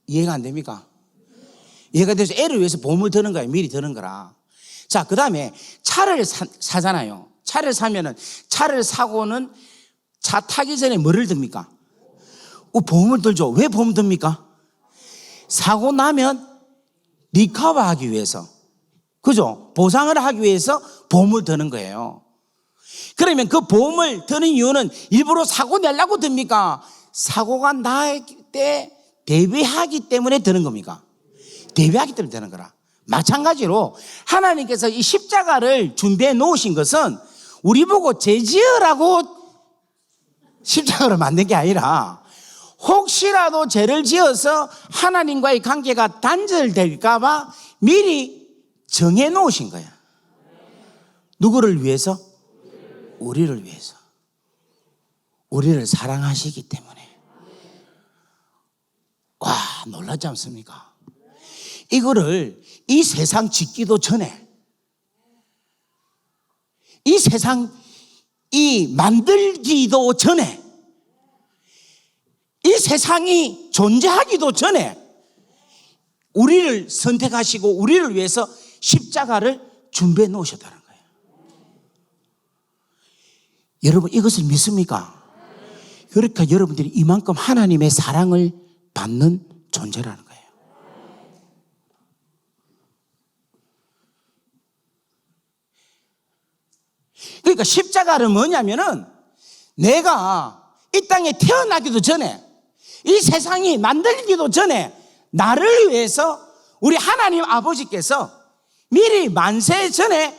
이해가 안 됩니까? 이해가 돼서 애를 위해서 보험을 드는 거예요. 미리 드는 거라. 자, 그 다음에 차를 사잖아요. 차를 사면은, 차를 사고는 차 타기 전에 뭐를 듭니까? 보험을 들죠. 왜 보험 듭니까? 사고 나면 리커버 하기 위해서, 그죠? 보상을 하기 위해서 보험을 드는 거예요. 그러면 그 보험을 드는 이유는 일부러 사고 내려고 듭니까? 사고가 날 때 대비하기 때문에 드는 겁니까? 대비하기 때문에 되는 거라. 마찬가지로 하나님께서 이 십자가를 준비해 놓으신 것은 우리 보고 죄 지으라고 십자가를 만든 게 아니라 혹시라도 죄를 지어서 하나님과의 관계가 단절될까 봐 미리 정해 놓으신 거야. 누구를 위해서? 우리를 위해서. 우리를 사랑하시기 때문에. 와, 놀랍지 않습니까? 이거를 이 세상 짓기도 전에, 이 세상 만들기도 전에, 이 세상이 존재하기도 전에 우리를 선택하시고 우리를 위해서 십자가를 준비해 놓으셨다는 거예요. 여러분, 이것을 믿습니까? 그러니까 여러분들이 이만큼 하나님의 사랑을 받는 존재라는 거예요. 그러니까 십자가는 뭐냐면은 내가 이 땅에 태어나기도 전에, 이 세상이 만들기도 전에 나를 위해서 우리 하나님 아버지께서 미리 만세 전에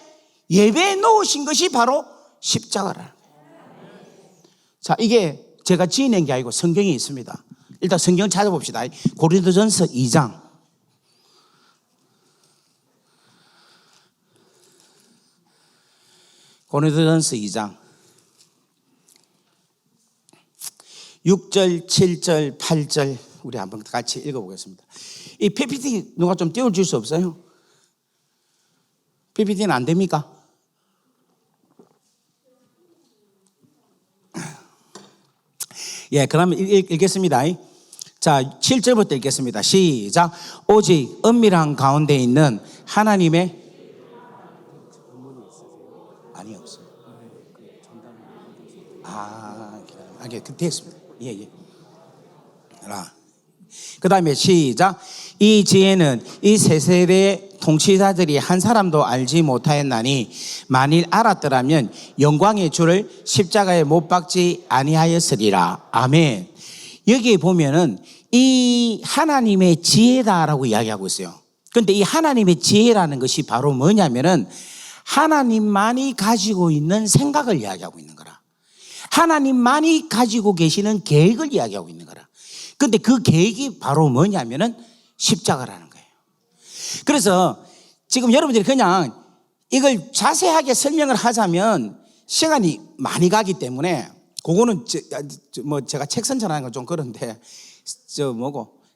예배해 놓으신 것이 바로 십자가라는 거예요. 자, 이게 제가 지어낸 게 아니고 성경에 있습니다. 일단 성경 찾아봅시다. 고린도전서 2장. 고린도전서 2장 6절, 7절, 8절 우리 한번 같이 읽어보겠습니다. 이 PPT 누가 좀 띄워줄 수 없어요? PPT는 안 됩니까? 예, 그러면 읽겠습니다. 자, 7절부터 읽겠습니다. 시작. 오직 은밀한 가운데 있는 하나님의 아니 없어요. 됐습니다. 예. 그 다음에 시작. 이 지혜는 이 세 세대의 통치자들이 한 사람도 알지 못하였나니 만일 알았더라면 영광의 주를 십자가에 못 박지 아니하였으리라. 아멘. 여기 보면은 이 하나님의 지혜다라고 이야기하고 있어요. 그런데 이 하나님의 지혜라는 것이 바로 뭐냐면은 하나님만이 가지고 있는 생각을 이야기하고 있는 거라. 하나님만이 가지고 계시는 계획을 이야기하고 있는 거라. 그런데 그 계획이 바로 뭐냐면은 십자가라는 거예요. 그래서 지금 여러분들이 그냥 이걸 자세하게 설명을 하자면 시간이 많이 가기 때문에 그거는 제가 책 선전하는 건 좀 그런데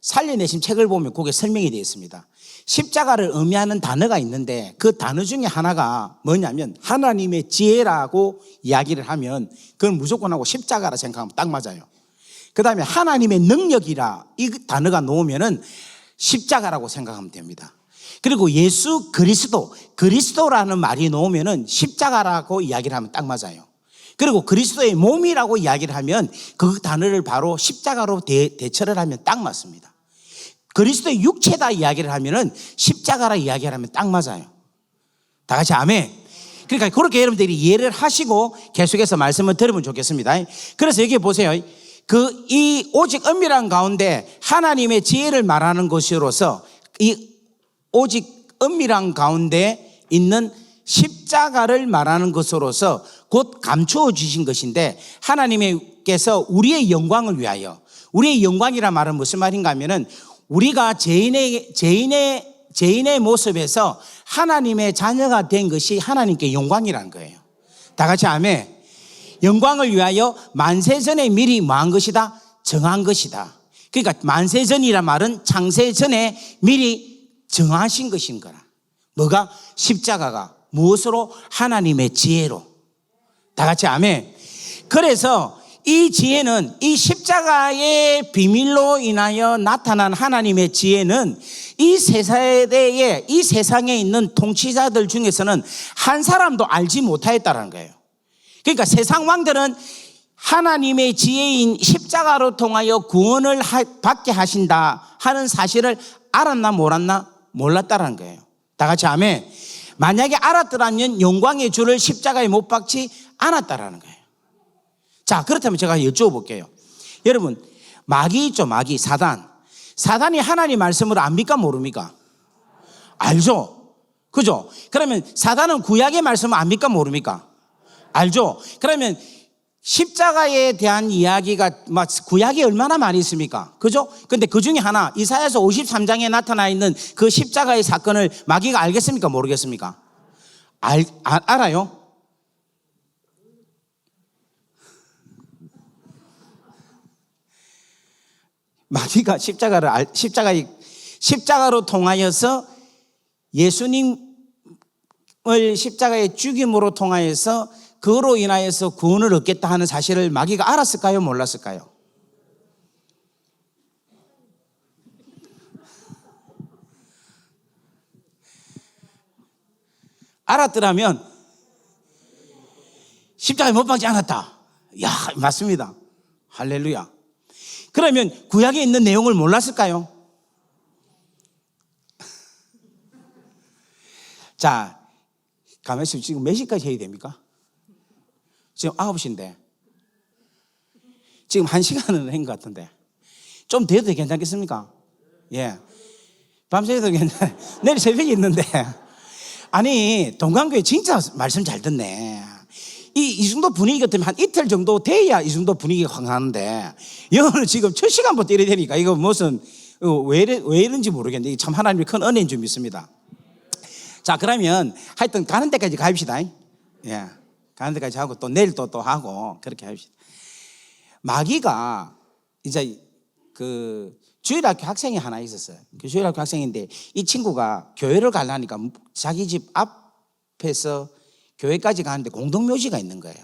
살려내신 책을 보면 그게 설명이 되어 있습니다. 십자가를 의미하는 단어가 있는데 그 단어 중에 하나가 뭐냐면 하나님의 지혜라고 이야기를 하면 그건 무조건 하고 십자가라 생각하면 딱 맞아요. 그 다음에 하나님의 능력이라 이 단어가 놓으면은 십자가라고 생각하면 됩니다. 그리고 예수 그리스도라는 말이 놓으면은 십자가라고 이야기를 하면 딱 맞아요. 그리고 그리스도의 몸이라고 이야기를 하면 그 단어를 바로 십자가로 대처를 하면 딱 맞습니다. 그리스도의 육체다 이야기를 하면은 십자가라 이야기를 하면 딱 맞아요. 다 같이 아멘. 그러니까 그렇게 여러분들이 이해를 하시고 계속해서 말씀을 들으면 좋겠습니다. 그래서 여기 보세요. 이 오직 은밀한 가운데 하나님의 지혜를 말하는 것으로서 이 오직 은밀한 가운데 있는 십자가를 말하는 것으로서 곧 감추어 주신 것인데 하나님께서 우리의 영광을 위하여, 우리의 영광이란 말은 무슨 말인가 하면은 우리가 죄인의 모습에서 하나님의 자녀가 된 것이 하나님께 영광이라는 거예요. 다 같이 아멘. 영광을 위하여 만세전에 미리 뭐한 것이다? 정한 것이다. 그러니까 만세전이란 말은 창세전에 미리 정하신 것인 거라. 뭐가? 십자가가. 무엇으로? 하나님의 지혜로. 다 같이 아멘. 그래서 이 지혜는, 이 십자가의 비밀로 인하여 나타난 하나님의 지혜는 이 세대에, 이 세상에 있는 통치자들 중에서는 한 사람도 알지 못하였다는 거예요. 그러니까 세상 왕들은 하나님의 지혜인 십자가로 통하여 구원을 받게 하신다 하는 사실을 알았나 몰랐나? 몰랐다는 거예요. 다 같이 아멘. 만약에 알았더라면 영광의 주를 십자가에 못 박지 않았다라는 거예요. 자, 그렇다면 제가 여쭤볼게요. 여러분, 마귀 있죠, 마귀, 사단. 사단이 하나님 말씀을 압니까, 모릅니까? 알죠? 그죠? 그러면 사단은 구약의 말씀을 압니까, 모릅니까? 알죠? 그러면 십자가에 대한 이야기가 구약이 얼마나 많이 있습니까? 그죠? 근데 그 중에 하나, 이사야서 53장에 나타나 있는 그 십자가의 사건을 마귀가 알겠습니까? 모르겠습니까? 알아요? 마귀가 십자가로 통하여서 예수님을 십자가의 죽임으로 통하여서 그로 인하여서 구원을 얻겠다 하는 사실을 마귀가 알았을까요? 몰랐을까요? 알았더라면 십자가에 못 박지 않았다. 야, 맞습니다. 할렐루야. 그러면 구약에 있는 내용을 몰랐을까요? 자, 가만있어. 지금 몇 시까지 해야 됩니까? 지금 9시인데 지금 1시간은 한 것 같은데 좀 더 해도 괜찮겠습니까? 예, 밤새도 괜찮아요. 내일 새벽에 있는데 아니 동강교회 진짜 말씀 잘 듣네. 이 정도 분위기 같으면 한 이틀 정도 돼야 이 정도 분위기가 확하는데 여기는 지금 첫 시간부터 이래 되니까 이거 무슨 왜 이런지 모르겠는데 참 하나님의 큰 은혜인 줄 믿습니다. 자, 그러면 하여튼 가는 데까지 가입시다. 예, 가는 데까지 하고 또 내일 또 하고 그렇게 합시다. 마귀가 이제 그 주일학교 학생이 하나 있었어요. 그 주일학교 학생인데 이 친구가 교회를 가려니까 자기 집 앞에서 교회까지 가는데 공동묘지가 있는 거예요.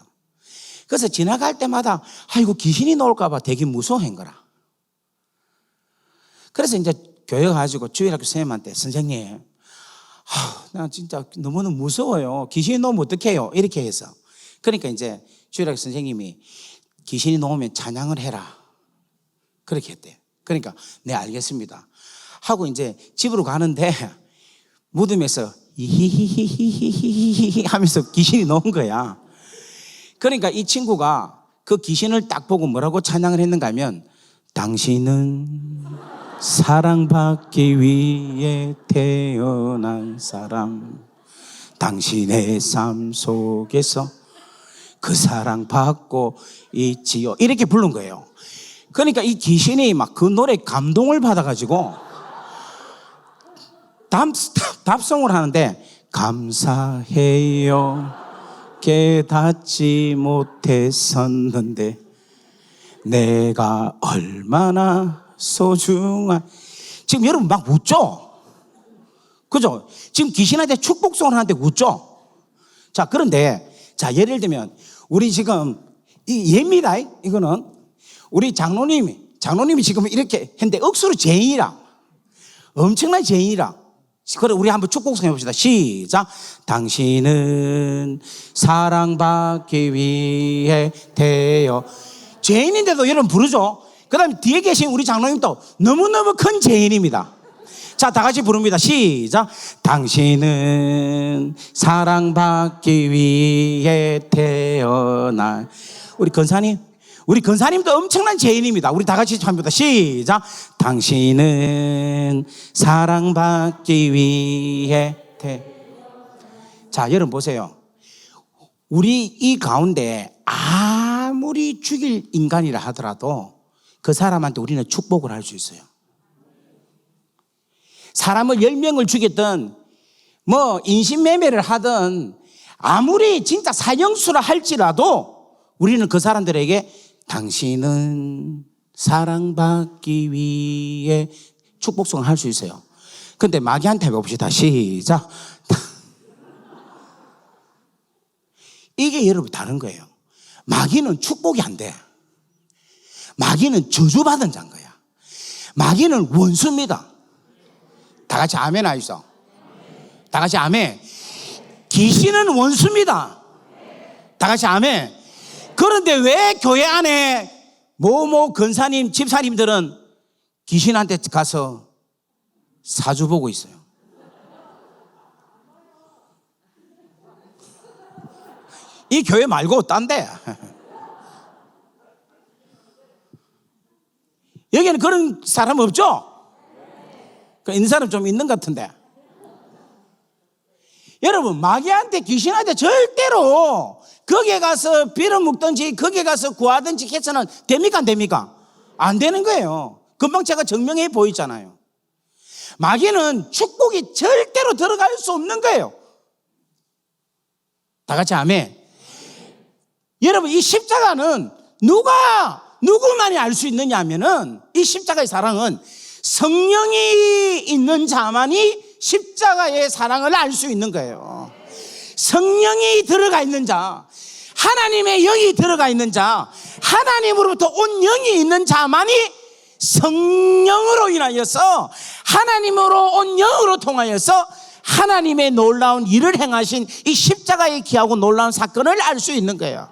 그래서 지나갈 때마다 아이고 귀신이 나올까 봐 되게 무서워한 거라. 그래서 이제 교회 가가지고 주일학교 선생님한테 선생님 나 진짜 너무너무 무서워요. 귀신이 나오면 어떡해요? 이렇게 해서 그러니까 이제 주일학교 선생님이 귀신이 나오면 찬양을 해라 그렇게 했대요. 그러니까 네 알겠습니다 하고 이제 집으로 가는데 무덤에서 히히히히히히히 하면서 귀신이 나온 거야. 그러니까 이 친구가 그 귀신을 딱 보고 뭐라고 찬양을 했는가 하면 당신은 사랑받기 위해 태어난 사람 당신의 삶 속에서 그 사랑 받고 있지요 이렇게 부른 거예요. 그러니까 이 귀신이 막 그 노래에 감동을 받아가지고 답송을 하는데 감사해요 깨닫지 못했었는데 내가 얼마나 소중한 지금 여러분 막 웃죠? 그죠? 지금 귀신한테 축복송을 하는데 웃죠? 자, 그런데 자 예를 들면 우리 지금 이 예입니다. 이거는 우리 장로님이 지금 이렇게 했는데 억수로 죄인이라 엄청난 죄인이라. 그래 우리 한번 축복송 해봅시다. 시작. 당신은 사랑받기 위해 태어 죄인인데도 여러분 부르죠. 그 다음에 뒤에 계신 우리 장로님도 너무너무 큰 죄인입니다. 자, 다 같이 부릅니다. 시작. 당신은 사랑받기 위해 태어난 우리 건사님도 엄청난 죄인입니다. 우리 다 같이 합니다. 시작. 당신은 사랑받기 위해 자, 여러분 보세요. 우리 이 가운데 아무리 죽일 인간이라 하더라도 그 사람한테 우리는 축복을 할 수 있어요. 사람을 10명을 죽였든 뭐 인신매매를 하든 아무리 진짜 사형수라 할지라도 우리는 그 사람들에게 당신은 사랑받기 위해 축복송을 할 수 있어요. 근데 마귀한테 해봅시다. 시작. 이게 여러분 다른 거예요. 마귀는 축복이 안 돼. 마귀는 저주받은 자인 거야. 마귀는 원수입니다. 다 같이 아멘 하시죠. 다 같이 아멘. 귀신은 원수입니다. 다 같이 아멘. 그런데 왜 교회 안에 건사님, 집사님들은 귀신한테 가서 사주 보고 있어요? 이 교회 말고 딴 데. 여기는 그런 사람 없죠? 있는 사람 좀 있는 것 같은데. 여러분, 마귀한테 귀신한테 절대로 거기에 가서 빌어먹든지 거기에 가서 구하든지 해서는 됩니까 안 됩니까? 안 되는 거예요. 금방 제가 증명해 보이잖아요. 마귀는 축복이 절대로 들어갈 수 없는 거예요. 다 같이 아멘. 여러분, 이 십자가는 누구만이 알 수 있느냐 하면은 이 십자가의 사랑은 성령이 있는 자만이 십자가의 사랑을 알 수 있는 거예요. 성령이 들어가 있는 자, 하나님의 영이 들어가 있는 자, 하나님으로부터 온 영이 있는 자만이 성령으로 인하여서 하나님으로 온 영으로 통하여서 하나님의 놀라운 일을 행하신 이 십자가의 귀하고 놀라운 사건을 알 수 있는 거예요.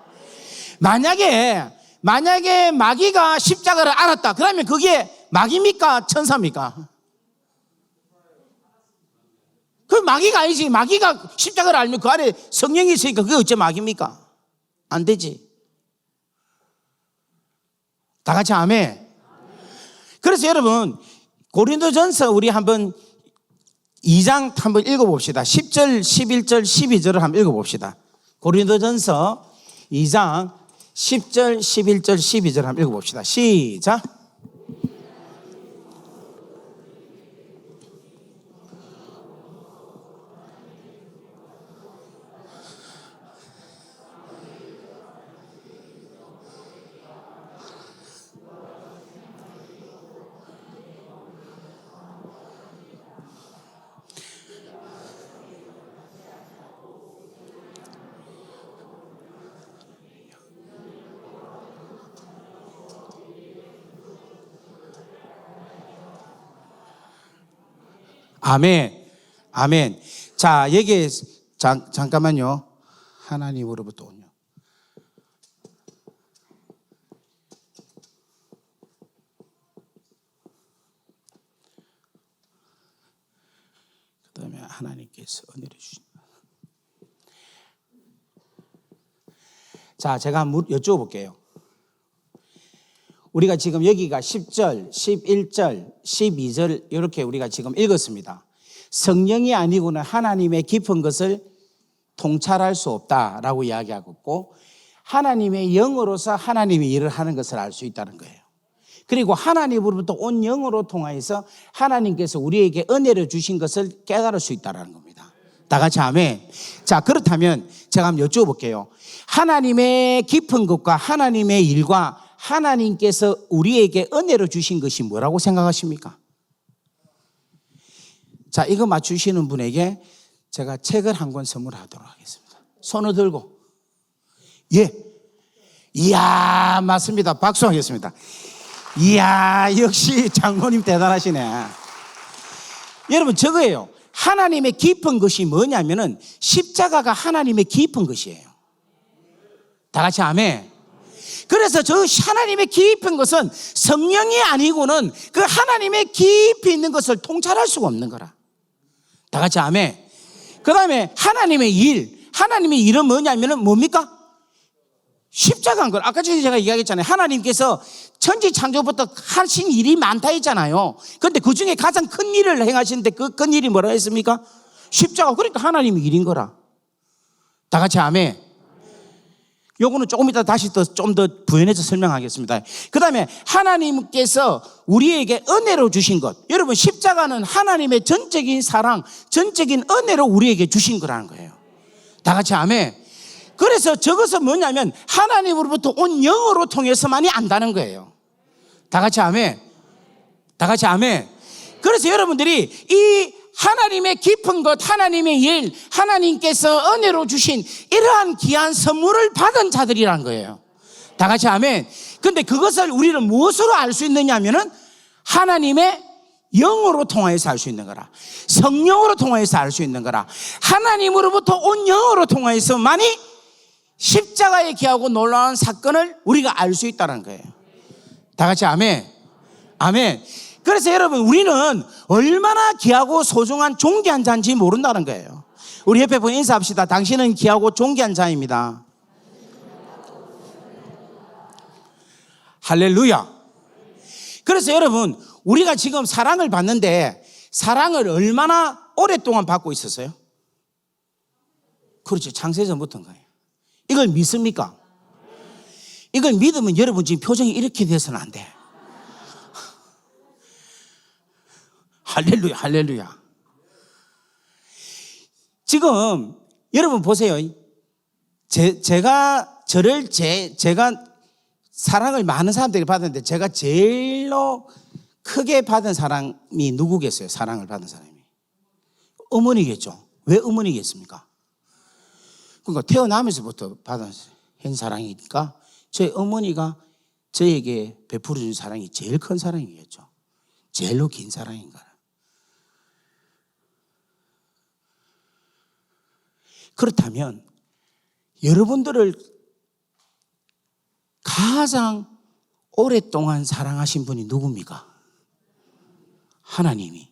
만약에 만약에 마귀가 십자가를 알았다. 그러면 그게 마귀입니까? 천사입니까? 그 마귀가 아니지. 마귀가 십자가를 알면 그 안에 성령이 있으니까 그게 어째 마귀입니까? 안 되지. 다 같이 아멘. 그래서 여러분 고린도전서 우리 한번 2장 한번 읽어봅시다. 10절, 11절, 12절을 한번 읽어봅시다. 고린도전서 2장 10절, 11절, 12절 한번 읽어봅시다. 시작. 아멘. 아멘. 자, 여기에 잠깐만요. 하나님으로부터 온요. 그다음에 하나님께서 은혜를 주신. 자, 제가 한번 여쭤볼게요. 우리가 지금 여기가 10절, 11절, 12절 이렇게 우리가 지금 읽었습니다. 성령이 아니고는 하나님의 깊은 것을 통찰할 수 없다라고 이야기하고 있고, 하나님의 영으로서 하나님의 일을 하는 것을 알 수 있다는 거예요. 그리고 하나님으로부터 온 영으로 통하여서 하나님께서 우리에게 은혜를 주신 것을 깨달을 수 있다는 겁니다. 다 같이 아멘. 자, 그렇다면 제가 한번 여쭤볼게요. 하나님의 깊은 것과 하나님의 일과 하나님께서 우리에게 은혜를 주신 것이 뭐라고 생각하십니까? 자, 이거 맞추시는 분에게 제가 책을 한 권 선물하도록 하겠습니다. 손을 들고. 예. 이야, 맞습니다. 박수하겠습니다. 이야, 역시 장로님 대단하시네. 여러분, 저거예요. 하나님의 깊은 것이 뭐냐면은 십자가가 하나님의 깊은 것이에요. 다 같이 아멘. 그래서 저 하나님의 깊은 것은 성령이 아니고는 그 하나님의 깊이 있는 것을 통찰할 수가 없는 거라. 다 같이 아멘. 그 다음에 하나님의 일, 하나님의 일은 뭐냐면은 뭡니까? 십자가인 걸. 아까 전에 제가 이야기했잖아요. 하나님께서 천지 창조부터 하신 일이 많다 했잖아요. 그런데 그 중에 가장 큰 일을 행하시는데 그 큰 일이 뭐라 했습니까? 십자가. 그러니까 하나님의 일인 거라. 다 같이 아멘. 요거는 조금 이따 다시 좀 더 부연해서 설명하겠습니다. 그 다음에 하나님께서 우리에게 은혜로 주신 것. 여러분, 십자가는 하나님의 전적인 사랑, 전적인 은혜로 우리에게 주신 거라는 거예요. 다 같이 아멘. 그래서 저것은 뭐냐면 하나님으로부터 온 영으로 통해서만이 안다는 거예요. 다 같이 아멘. 다 같이 아멘. 그래서 여러분들이 이 하나님의 깊은 것, 하나님의 일, 하나님께서 은혜로 주신 이러한 귀한 선물을 받은 자들이란 거예요. 다 같이 아멘. 근데 그것을 우리는 무엇으로 알 수 있느냐 하면은 하나님의 영으로 통하여서 알 수 있는 거라. 성령으로 통하여서 알 수 있는 거라. 하나님으로부터 온 영으로 통하여서만이 십자가의 귀하고 놀라운 사건을 우리가 알 수 있다는 거예요. 다 같이 아멘. 아멘. 그래서 여러분, 우리는 얼마나 귀하고 소중한 존귀한 자인지 모른다는 거예요. 우리 옆에 보고 인사합시다. 당신은 귀하고 존귀한 자입니다. 할렐루야. 그래서 여러분, 우리가 지금 사랑을 받는데 사랑을 얼마나 오랫동안 받고 있었어요? 그렇죠. 창세전부터인 거예요. 이걸 믿습니까? 이걸 믿으면 여러분 지금 표정이 이렇게 돼서는 안 돼. 할렐루야, 할렐루야. 지금 여러분 보세요. 제가 사랑을 많은 사람들이 받았는데 제가 제일로 크게 받은 사람이 누구겠어요? 사랑을 받은 사람이 어머니겠죠. 왜 어머니겠습니까? 그러니까 태어나면서부터 받은 사랑이니까 저희 어머니가 저에게 베풀어 준 사랑이 제일 큰 사랑이겠죠. 제일로 긴 사랑인가. 그렇다면 여러분들을 가장 오랫동안 사랑하신 분이 누굽니까? 하나님이.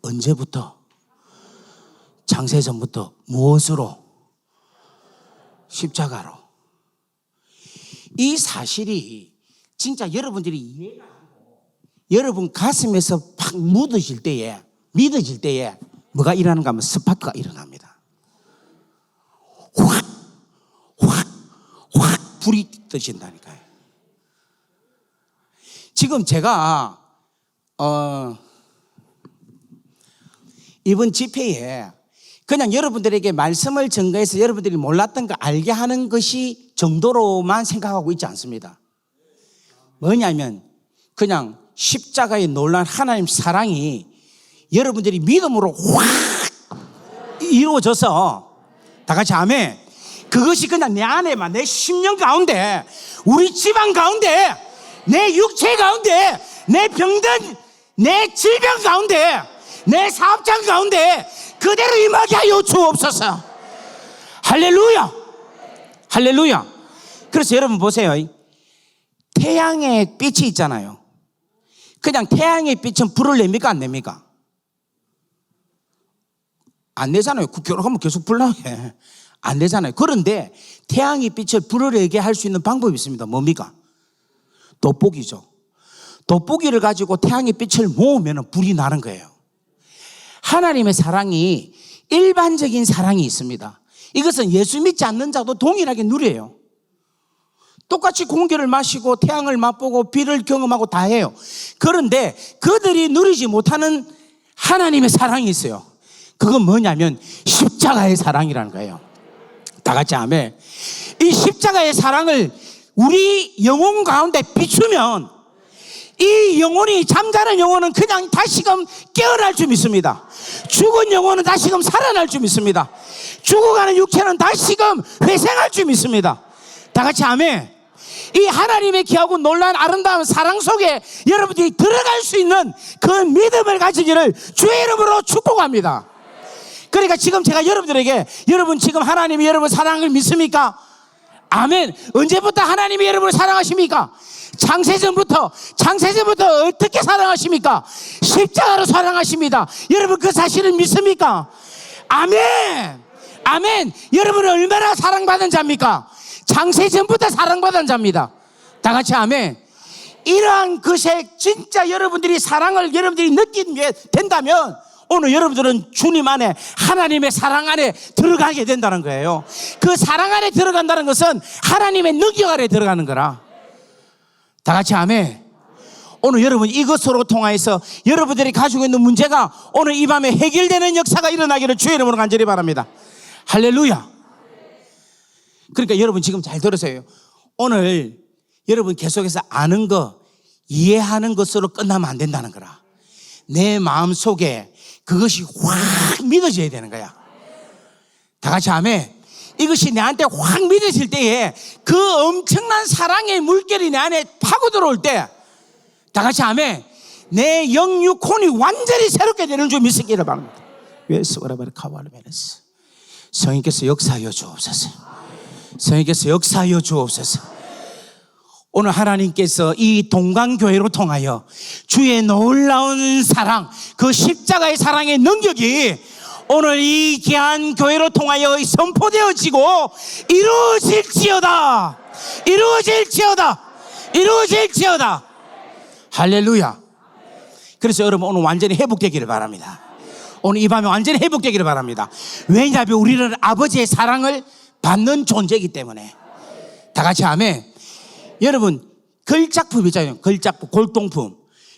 언제부터? 창세전부터. 무엇으로? 십자가로. 이 사실이 진짜 여러분들이 이해가 하고 여러분 가슴에서 팍 묻어질 때에, 믿어질 때에 뭐가 일어나는가 하면 스파크가 일어납니다. 확 불이 떠진다니까요. 지금 제가 이번 집회에 그냥 여러분들에게 말씀을 전가해서 여러분들이 몰랐던 거 알게 하는 것이 정도로만 생각하고 있지 않습니다. 뭐냐면 그냥 십자가에 놀란 하나님 사랑이 여러분들이 믿음으로 확 이루어져서 다 같이 아멘. 그것이 그냥 내 안에만, 내 심령 가운데, 우리 집안 가운데, 내 육체 가운데, 내 병든, 내 질병 가운데, 내 사업장 가운데 그대로 임하게 하여 주옵소서. 할렐루야. 할렐루야. 그래서 여러분 보세요. 태양의 빛이 있잖아요. 그냥 태양의 빛은 불을 냅니까 안 냅니까? 안 내잖아요. 결혼하면 계속 불 나게 안 내잖아요. 그런데 태양의 빛을 불을 내게 할 수 있는 방법이 있습니다. 뭡니까? 돋보기죠. 돋보기를 가지고 태양의 빛을 모으면 불이 나는 거예요. 하나님의 사랑이 일반적인 사랑이 있습니다. 이것은 예수 믿지 않는 자도 동일하게 누려요. 똑같이 공기를 마시고 태양을 맛보고 비를 경험하고 다 해요. 그런데 그들이 누리지 못하는 하나님의 사랑이 있어요. 그건 뭐냐면 십자가의 사랑이라는 거예요. 다 같이 아멘. 이 십자가의 사랑을 우리 영혼 가운데 비추면 이 영혼이, 잠자는 영혼은 그냥 다시금 깨어날 줄 믿습니다. 죽은 영혼은 다시금 살아날 줄 믿습니다. 죽어가는 육체는 다시금 회생할 줄 믿습니다. 다 같이 아멘. 이 하나님의 귀하고 놀라운 아름다운 사랑 속에 여러분들이 들어갈 수 있는 그 믿음을 가지기를 주의 이름으로 축복합니다. 그러니까 지금 제가 여러분들에게, 여러분 지금 하나님이 여러분 사랑을 믿습니까? 아멘. 언제부터 하나님이 여러분을 사랑하십니까? 창세전부터 어떻게 사랑하십니까? 십자가로 사랑하십니다. 여러분 그 사실을 믿습니까? 아멘. 아멘. 여러분은 얼마나 사랑받은 자입니까? 창세전부터 사랑받은 자입니다. 다 같이 아멘. 이러한 것에 진짜 여러분들이 사랑을 여러분들이 느끼게 된다면 오늘 여러분들은 주님 안에, 하나님의 사랑 안에 들어가게 된다는 거예요. 그 사랑 안에 들어간다는 것은 하나님의 능력 안에 들어가는 거라. 다 같이 아멘. 오늘 여러분 이것으로 통하여서 여러분들이 가지고 있는 문제가 오늘 이 밤에 해결되는 역사가 일어나기를 주의 이름으로 간절히 바랍니다. 할렐루야. 그러니까 여러분 지금 잘 들으세요. 오늘 여러분 계속해서 아는 거, 이해하는 것으로 끝나면 안 된다는 거라. 내 마음속에 그것이 확 믿어져야 되는 거야. 다 같이 아멘. 이것이 내한테 확 믿어질 때에 그 엄청난 사랑의 물결이 내 안에 파고 들어올 때, 다 같이 아멘, 내 영육혼이 완전히 새롭게 되는 줄 믿으시기를 바랍니다. 성령께서 역사하여 주옵소서. 성령께서 역사하여 주옵소서. 오늘 하나님께서 이 동강교회로 통하여 주의 놀라운 사랑, 그 십자가의 사랑의 능력이 오늘 이 귀한 교회로 통하여 선포되어지고 이루어질지어다. 이루어질지어다. 이루어질지어다. 할렐루야. 그래서 여러분 오늘 완전히 회복되기를 바랍니다. 오늘 이 밤에 완전히 회복되기를 바랍니다. 왜냐하면 우리는 아버지의 사랑을 받는 존재이기 때문에. 다 같이 아멘. 여러분 걸작품 있잖아요. 걸작품, 골동품.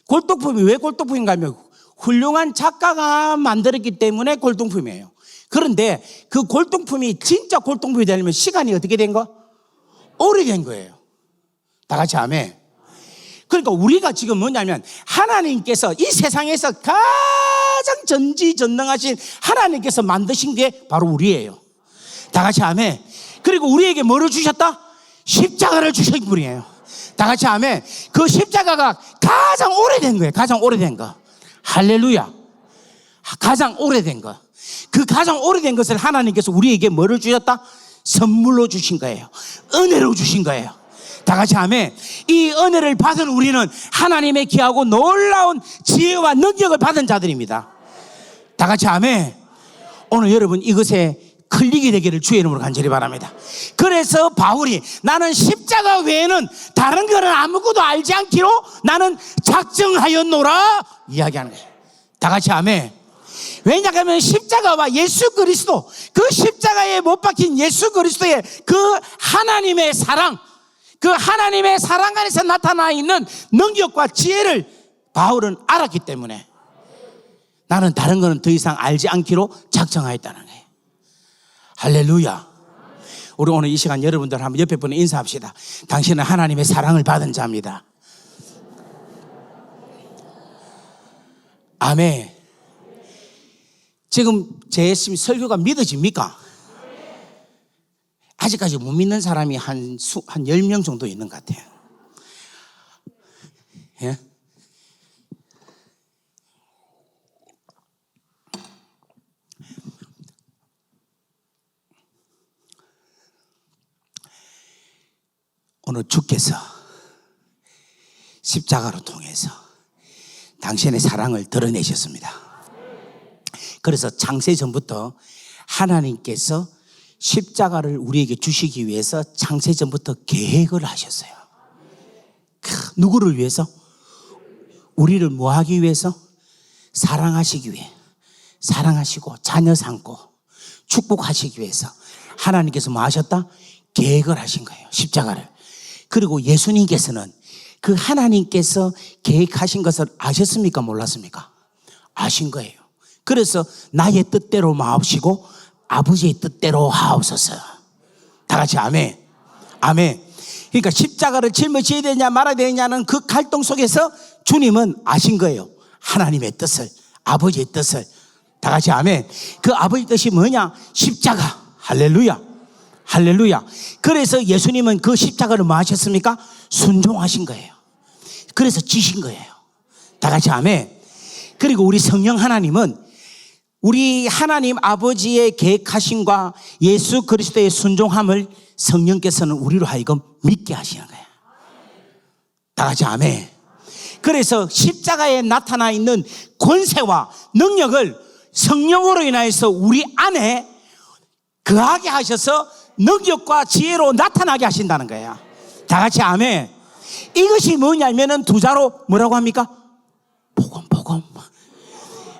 골동품이 왜 골동품인가 하면 훌륭한 작가가 만들었기 때문에 골동품이에요. 그런데 그 골동품이 진짜 골동품이 되려면 시간이 어떻게 된 거? 오래된 거예요. 다 같이 아멘. 그러니까 우리가 지금 뭐냐면 하나님께서 이 세상에서 가장 전지전능하신 하나님께서 만드신 게 바로 우리예요. 다 같이 아멘. 그리고 우리에게 뭐를 주셨다? 십자가를 주신 분이에요. 다 같이 아멘. 그 십자가가 가장 오래된 거예요. 가장 오래된 거. 할렐루야. 가장 오래된 거. 그 가장 오래된 것을 하나님께서 우리에게 뭐를 주셨다? 선물로 주신 거예요. 은혜로 주신 거예요. 다 같이 아멘. 이 은혜를 받은 우리는 하나님의 귀하고 놀라운 지혜와 능력을 받은 자들입니다. 다 같이 아멘. 오늘 여러분 이것에 클릭이 되기를 주의 이름으로 간절히 바랍니다. 그래서 바울이 나는 십자가 외에는 다른 거는 아무것도 알지 않기로 나는 작정하였노라 이야기하는 거예요. 다 같이 아멘. 왜냐하면 십자가와 예수 그리스도, 그 십자가에 못 박힌 예수 그리스도의 그 하나님의 사랑, 그 하나님의 사랑 안에서 나타나 있는 능력과 지혜를 바울은 알았기 때문에 나는 다른 거는 더 이상 알지 않기로 작정하였다는 거예요. 할렐루야. 우리 오늘 이 시간 여러분들 한번 옆에 분에 인사합시다. 당신은 하나님의 사랑을 받은 자입니다. 아멘. 지금 제 설교가 믿어집니까? 아직까지 못 믿는 사람이 한 10명 정도 있는 것 같아요. 예? 오늘 주께서 십자가로 통해서 당신의 사랑을 드러내셨습니다. 그래서 창세 전부터 하나님께서 십자가를 우리에게 주시기 위해서 창세 전부터 계획을 하셨어요. 누구를 위해서? 우리를 뭐 하기 위해서? 사랑하시기 위해. 사랑하시고 자녀 삼고 축복하시기 위해서 하나님께서 뭐 하셨다? 계획을 하신 거예요. 십자가를. 그리고 예수님께서는 그 하나님께서 계획하신 것을 아셨습니까? 몰랐습니까? 아신 거예요. 그래서 나의 뜻대로 마옵시고 아버지의 뜻대로 하옵소서. 다 같이 아멘. 아멘. 그러니까 십자가를 짊어져야 되냐 말아야 되냐는 그 갈등 속에서 주님은 아신 거예요. 하나님의 뜻을, 아버지의 뜻을. 다 같이 아멘. 그 아버지 뜻이 뭐냐? 십자가. 할렐루야. 할렐루야. 그래서 예수님은 그 십자가를 뭐 하셨습니까? 순종하신 거예요. 그래서 지신 거예요. 다 같이 아멘. 그리고 우리 성령 하나님은 우리 하나님 아버지의 계획하심과 예수 그리스도의 순종함을 성령께서는 우리로 하여금 믿게 하시는 거예요. 다 같이 아멘. 그래서 십자가에 나타나 있는 권세와 능력을 성령으로 인하여서 우리 안에 거하게 하셔서 능력과 지혜로 나타나게 하신다는 거예요. 다 같이 아멘. 이것이 뭐냐면은 두 자로 뭐라고 합니까? 복음.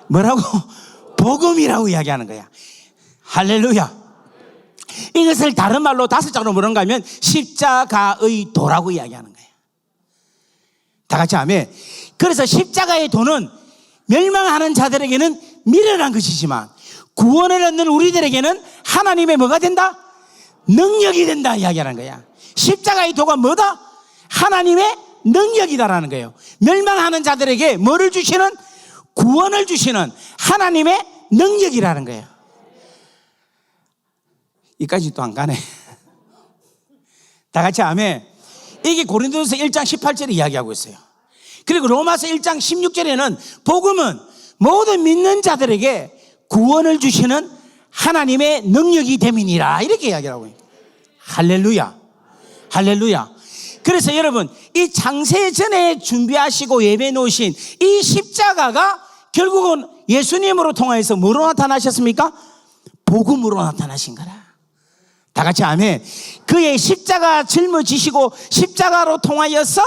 뭐라고? 복음이라고 이야기하는 거야. 할렐루야. 이것을 다른 말로 다섯 자로 뭐라고 하면 십자가의 도라고 이야기하는 거예요. 다 같이 아멘. 그래서 십자가의 도는 멸망하는 자들에게는 미련한 것이지만 구원을 얻는 우리들에게는 하나님의 뭐가 된다? 능력이 된다 이야기하는 거야. 십자가의 도가 뭐다? 하나님의 능력이다라는 거예요. 멸망하는 자들에게 뭐를 주시는? 구원을 주시는 하나님의 능력이라는 거예요. 이까지 또 안 가네. 다 같이 아멘. 이게 고린도전서 1장 18절에 이야기하고 있어요. 그리고 로마서 1장 16절에는 복음은 모든 믿는 자들에게 구원을 주시는 하나님의 능력이 됨이니라 이렇게 이야기하고 있어요. 할렐루야. 할렐루야. 그래서 여러분 이 창세전에 준비하시고 예배 놓으신 이 십자가가 결국은 예수님으로 통하여서 뭐로 나타나셨습니까? 복음으로 나타나신 거라. 다 같이 아멘. 그의 십자가 짊어지시고 십자가로 통하여서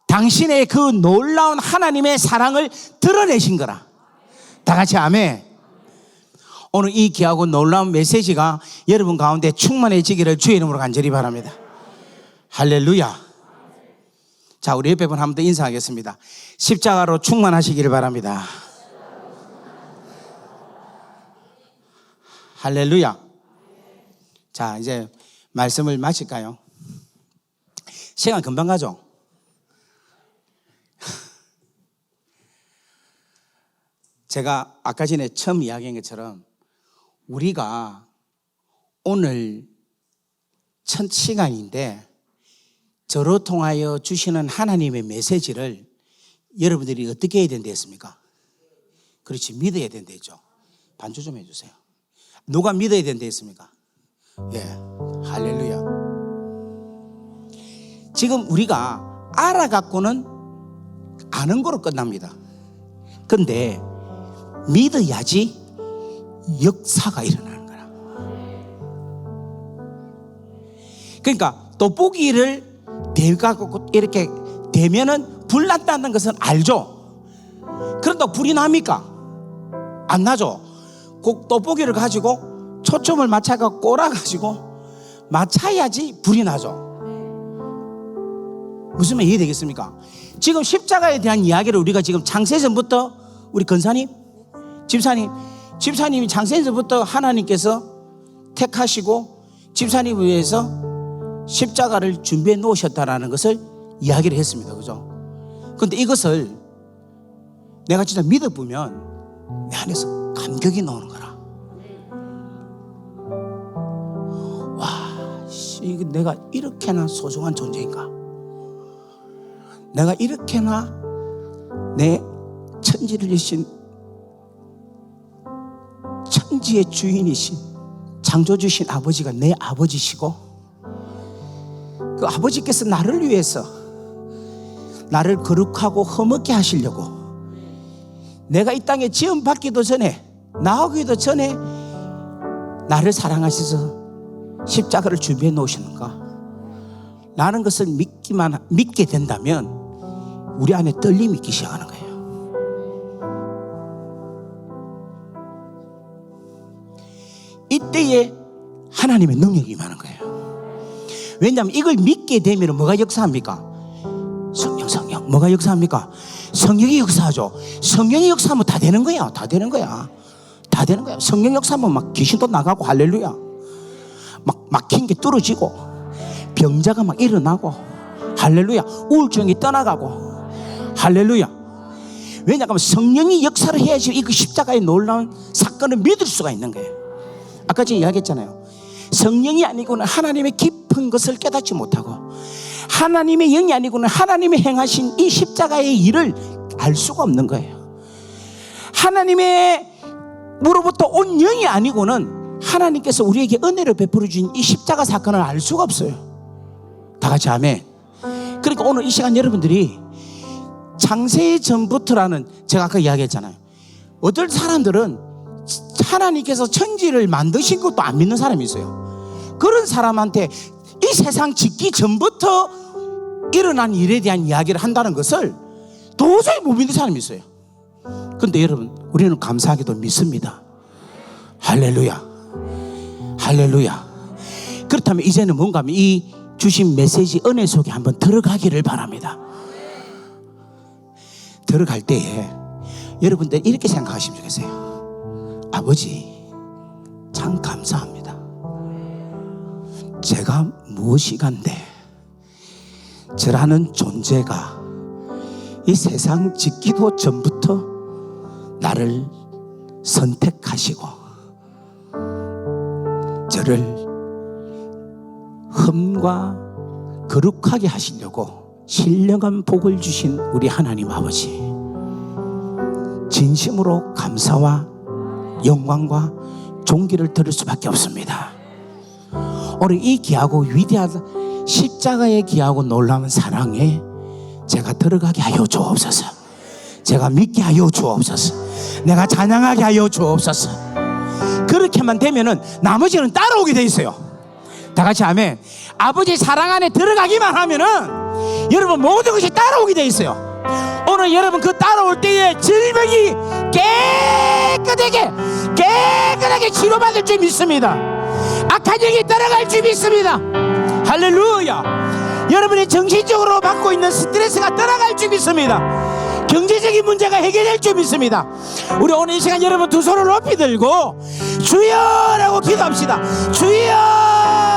당신의 그 놀라운 하나님의 사랑을 드러내신 거라. 다 같이 아멘. 오늘 이 귀하고 놀라운 메시지가 여러분 가운데 충만해지기를 주의 이름으로 간절히 바랍니다. 할렐루야. 자, 우리 옆에 분 한 번 더 인사하겠습니다. 십자가로 충만하시기를 바랍니다. 할렐루야. 자, 이제 말씀을 마칠까요? 시간 금방 가죠? 제가 아까 전에 처음 이야기한 것처럼 우리가 오늘 첫 시간인데 저로 통하여 주시는 하나님의 메시지를 여러분들이 어떻게 해야 된다 했습니까? 그렇지, 믿어야 된다 했죠. 반주 좀 해주세요. 누가 믿어야 된다 했습니까? 예, 할렐루야. 지금 우리가 알아갖고는 아는 거로 끝납니다. 근데 믿어야지 역사가 일어나는 거라. 그러니까 떡볶이를 대갖고 이렇게 대면은 불 났다는 것은 알죠. 그런데 불이 납니까? 안 나죠. 그 떡볶이를 가지고 초점을 맞춰서 꼬라가지고 맞춰야지 불이 나죠. 무슨 말 이해되겠습니까? 지금 십자가에 대한 이야기를 우리가 지금 창세전부터 우리 권사님, 집사님이 창세전부터 하나님께서 택하시고 집사님을 위해서 십자가를 준비해 놓으셨다라는 것을 이야기를 했습니다. 그죠? 그런데 이것을 내가 진짜 믿어보면 내 안에서 감격이 나오는 거라. 와, 이게 내가 이렇게나 소중한 존재인가? 내가 이렇게나 내 천지를 주신 천지의 주인이신 창조주신 아버지가 내 아버지시고 그 아버지께서 나를 위해서 나를 거룩하고 흠없게 하시려고 내가 이 땅에 지음 받기도 전에 나오기도 전에 나를 사랑하셔서 십자가를 준비해 놓으시는가? 라는 것을 믿게 된다면 우리 안에 떨림이 있기 시작하는 거예요. 이때에 하나님의 능력이 임하는 거예요. 왜냐하면 이걸 믿게 되면 뭐가 역사합니까? 성령. 뭐가 역사합니까? 성령이 역사하죠. 성령이 역사하면 다 되는 거야. 다 되는 거야. 성령 역사하면 막 귀신도 나가고 할렐루야. 막 막힌 게 뚫어지고 병자가 막 일어나고 할렐루야. 우울증이 떠나가고 할렐루야. 왜냐하면 성령이 역사를 해야지 이 십자가의 놀라운 사건을 믿을 수가 있는 거예요. 아까 제가 이야기했잖아요. 성령이 아니고는 하나님의 깊은 것을 깨닫지 못하고 하나님의 영이 아니고는 하나님의 행하신 이 십자가의 일을 알 수가 없는 거예요. 하나님의 무로부터 온 영이 아니고는 하나님께서 우리에게 은혜를 베풀어 주신 이 십자가 사건을 알 수가 없어요. 다 같이 아멘. 그러니까 오늘 이 시간 여러분들이 창세 전부터라는 제가 아까 이야기했잖아요. 어떤 사람들은 하나님께서 천지를 만드신 것도 안 믿는 사람이 있어요. 그런 사람한테 이 세상 짓기 전부터 일어난 일에 대한 이야기를 한다는 것을 도저히 못 믿는 사람이 있어요. 그런데 여러분, 우리는 감사하게도 믿습니다. 할렐루야. 그렇다면 이제는 뭔가 이 주신 메시지 은혜 속에 한번 들어가기를 바랍니다. 들어갈 때에 여러분들 이렇게 생각하시면 좋겠어요. 아버지, 참 감사합니다. 제가 무엇이간데 저라는 존재가 이 세상 짓기도 전부터 나를 선택하시고 저를 흠과 거룩하게 하시려고 신령한 복을 주신 우리 하나님 아버지, 진심으로 감사와 영광과 존귀를 드릴 수밖에 없습니다. 오늘 이 귀하고 위대한 십자가의 귀하고 놀라운 사랑에 제가 들어가게 하여 주옵소서. 제가 믿게 하여 주옵소서. 내가 찬양하게 하여 주옵소서. 그렇게만 되면은 나머지는 따라오게 돼 있어요. 다 같이 아멘. 아버지 사랑 안에 들어가기만 하면은 여러분 모든 것이 따라오게 돼 있어요. 오늘 여러분 그 따라올 때에 질병이 깨끗하게 치료받을 줄 믿습니다. 악한 영이 따라갈 줄 믿습니다. 할렐루야. 여러분이 정신적으로 받고 있는 스트레스가 떠나갈 줄 믿습니다. 경제적인 문제가 해결될 줄 믿습니다. 우리 오늘 이 시간 여러분 두 손을 높이 들고 주여라고 기도합시다. 주여.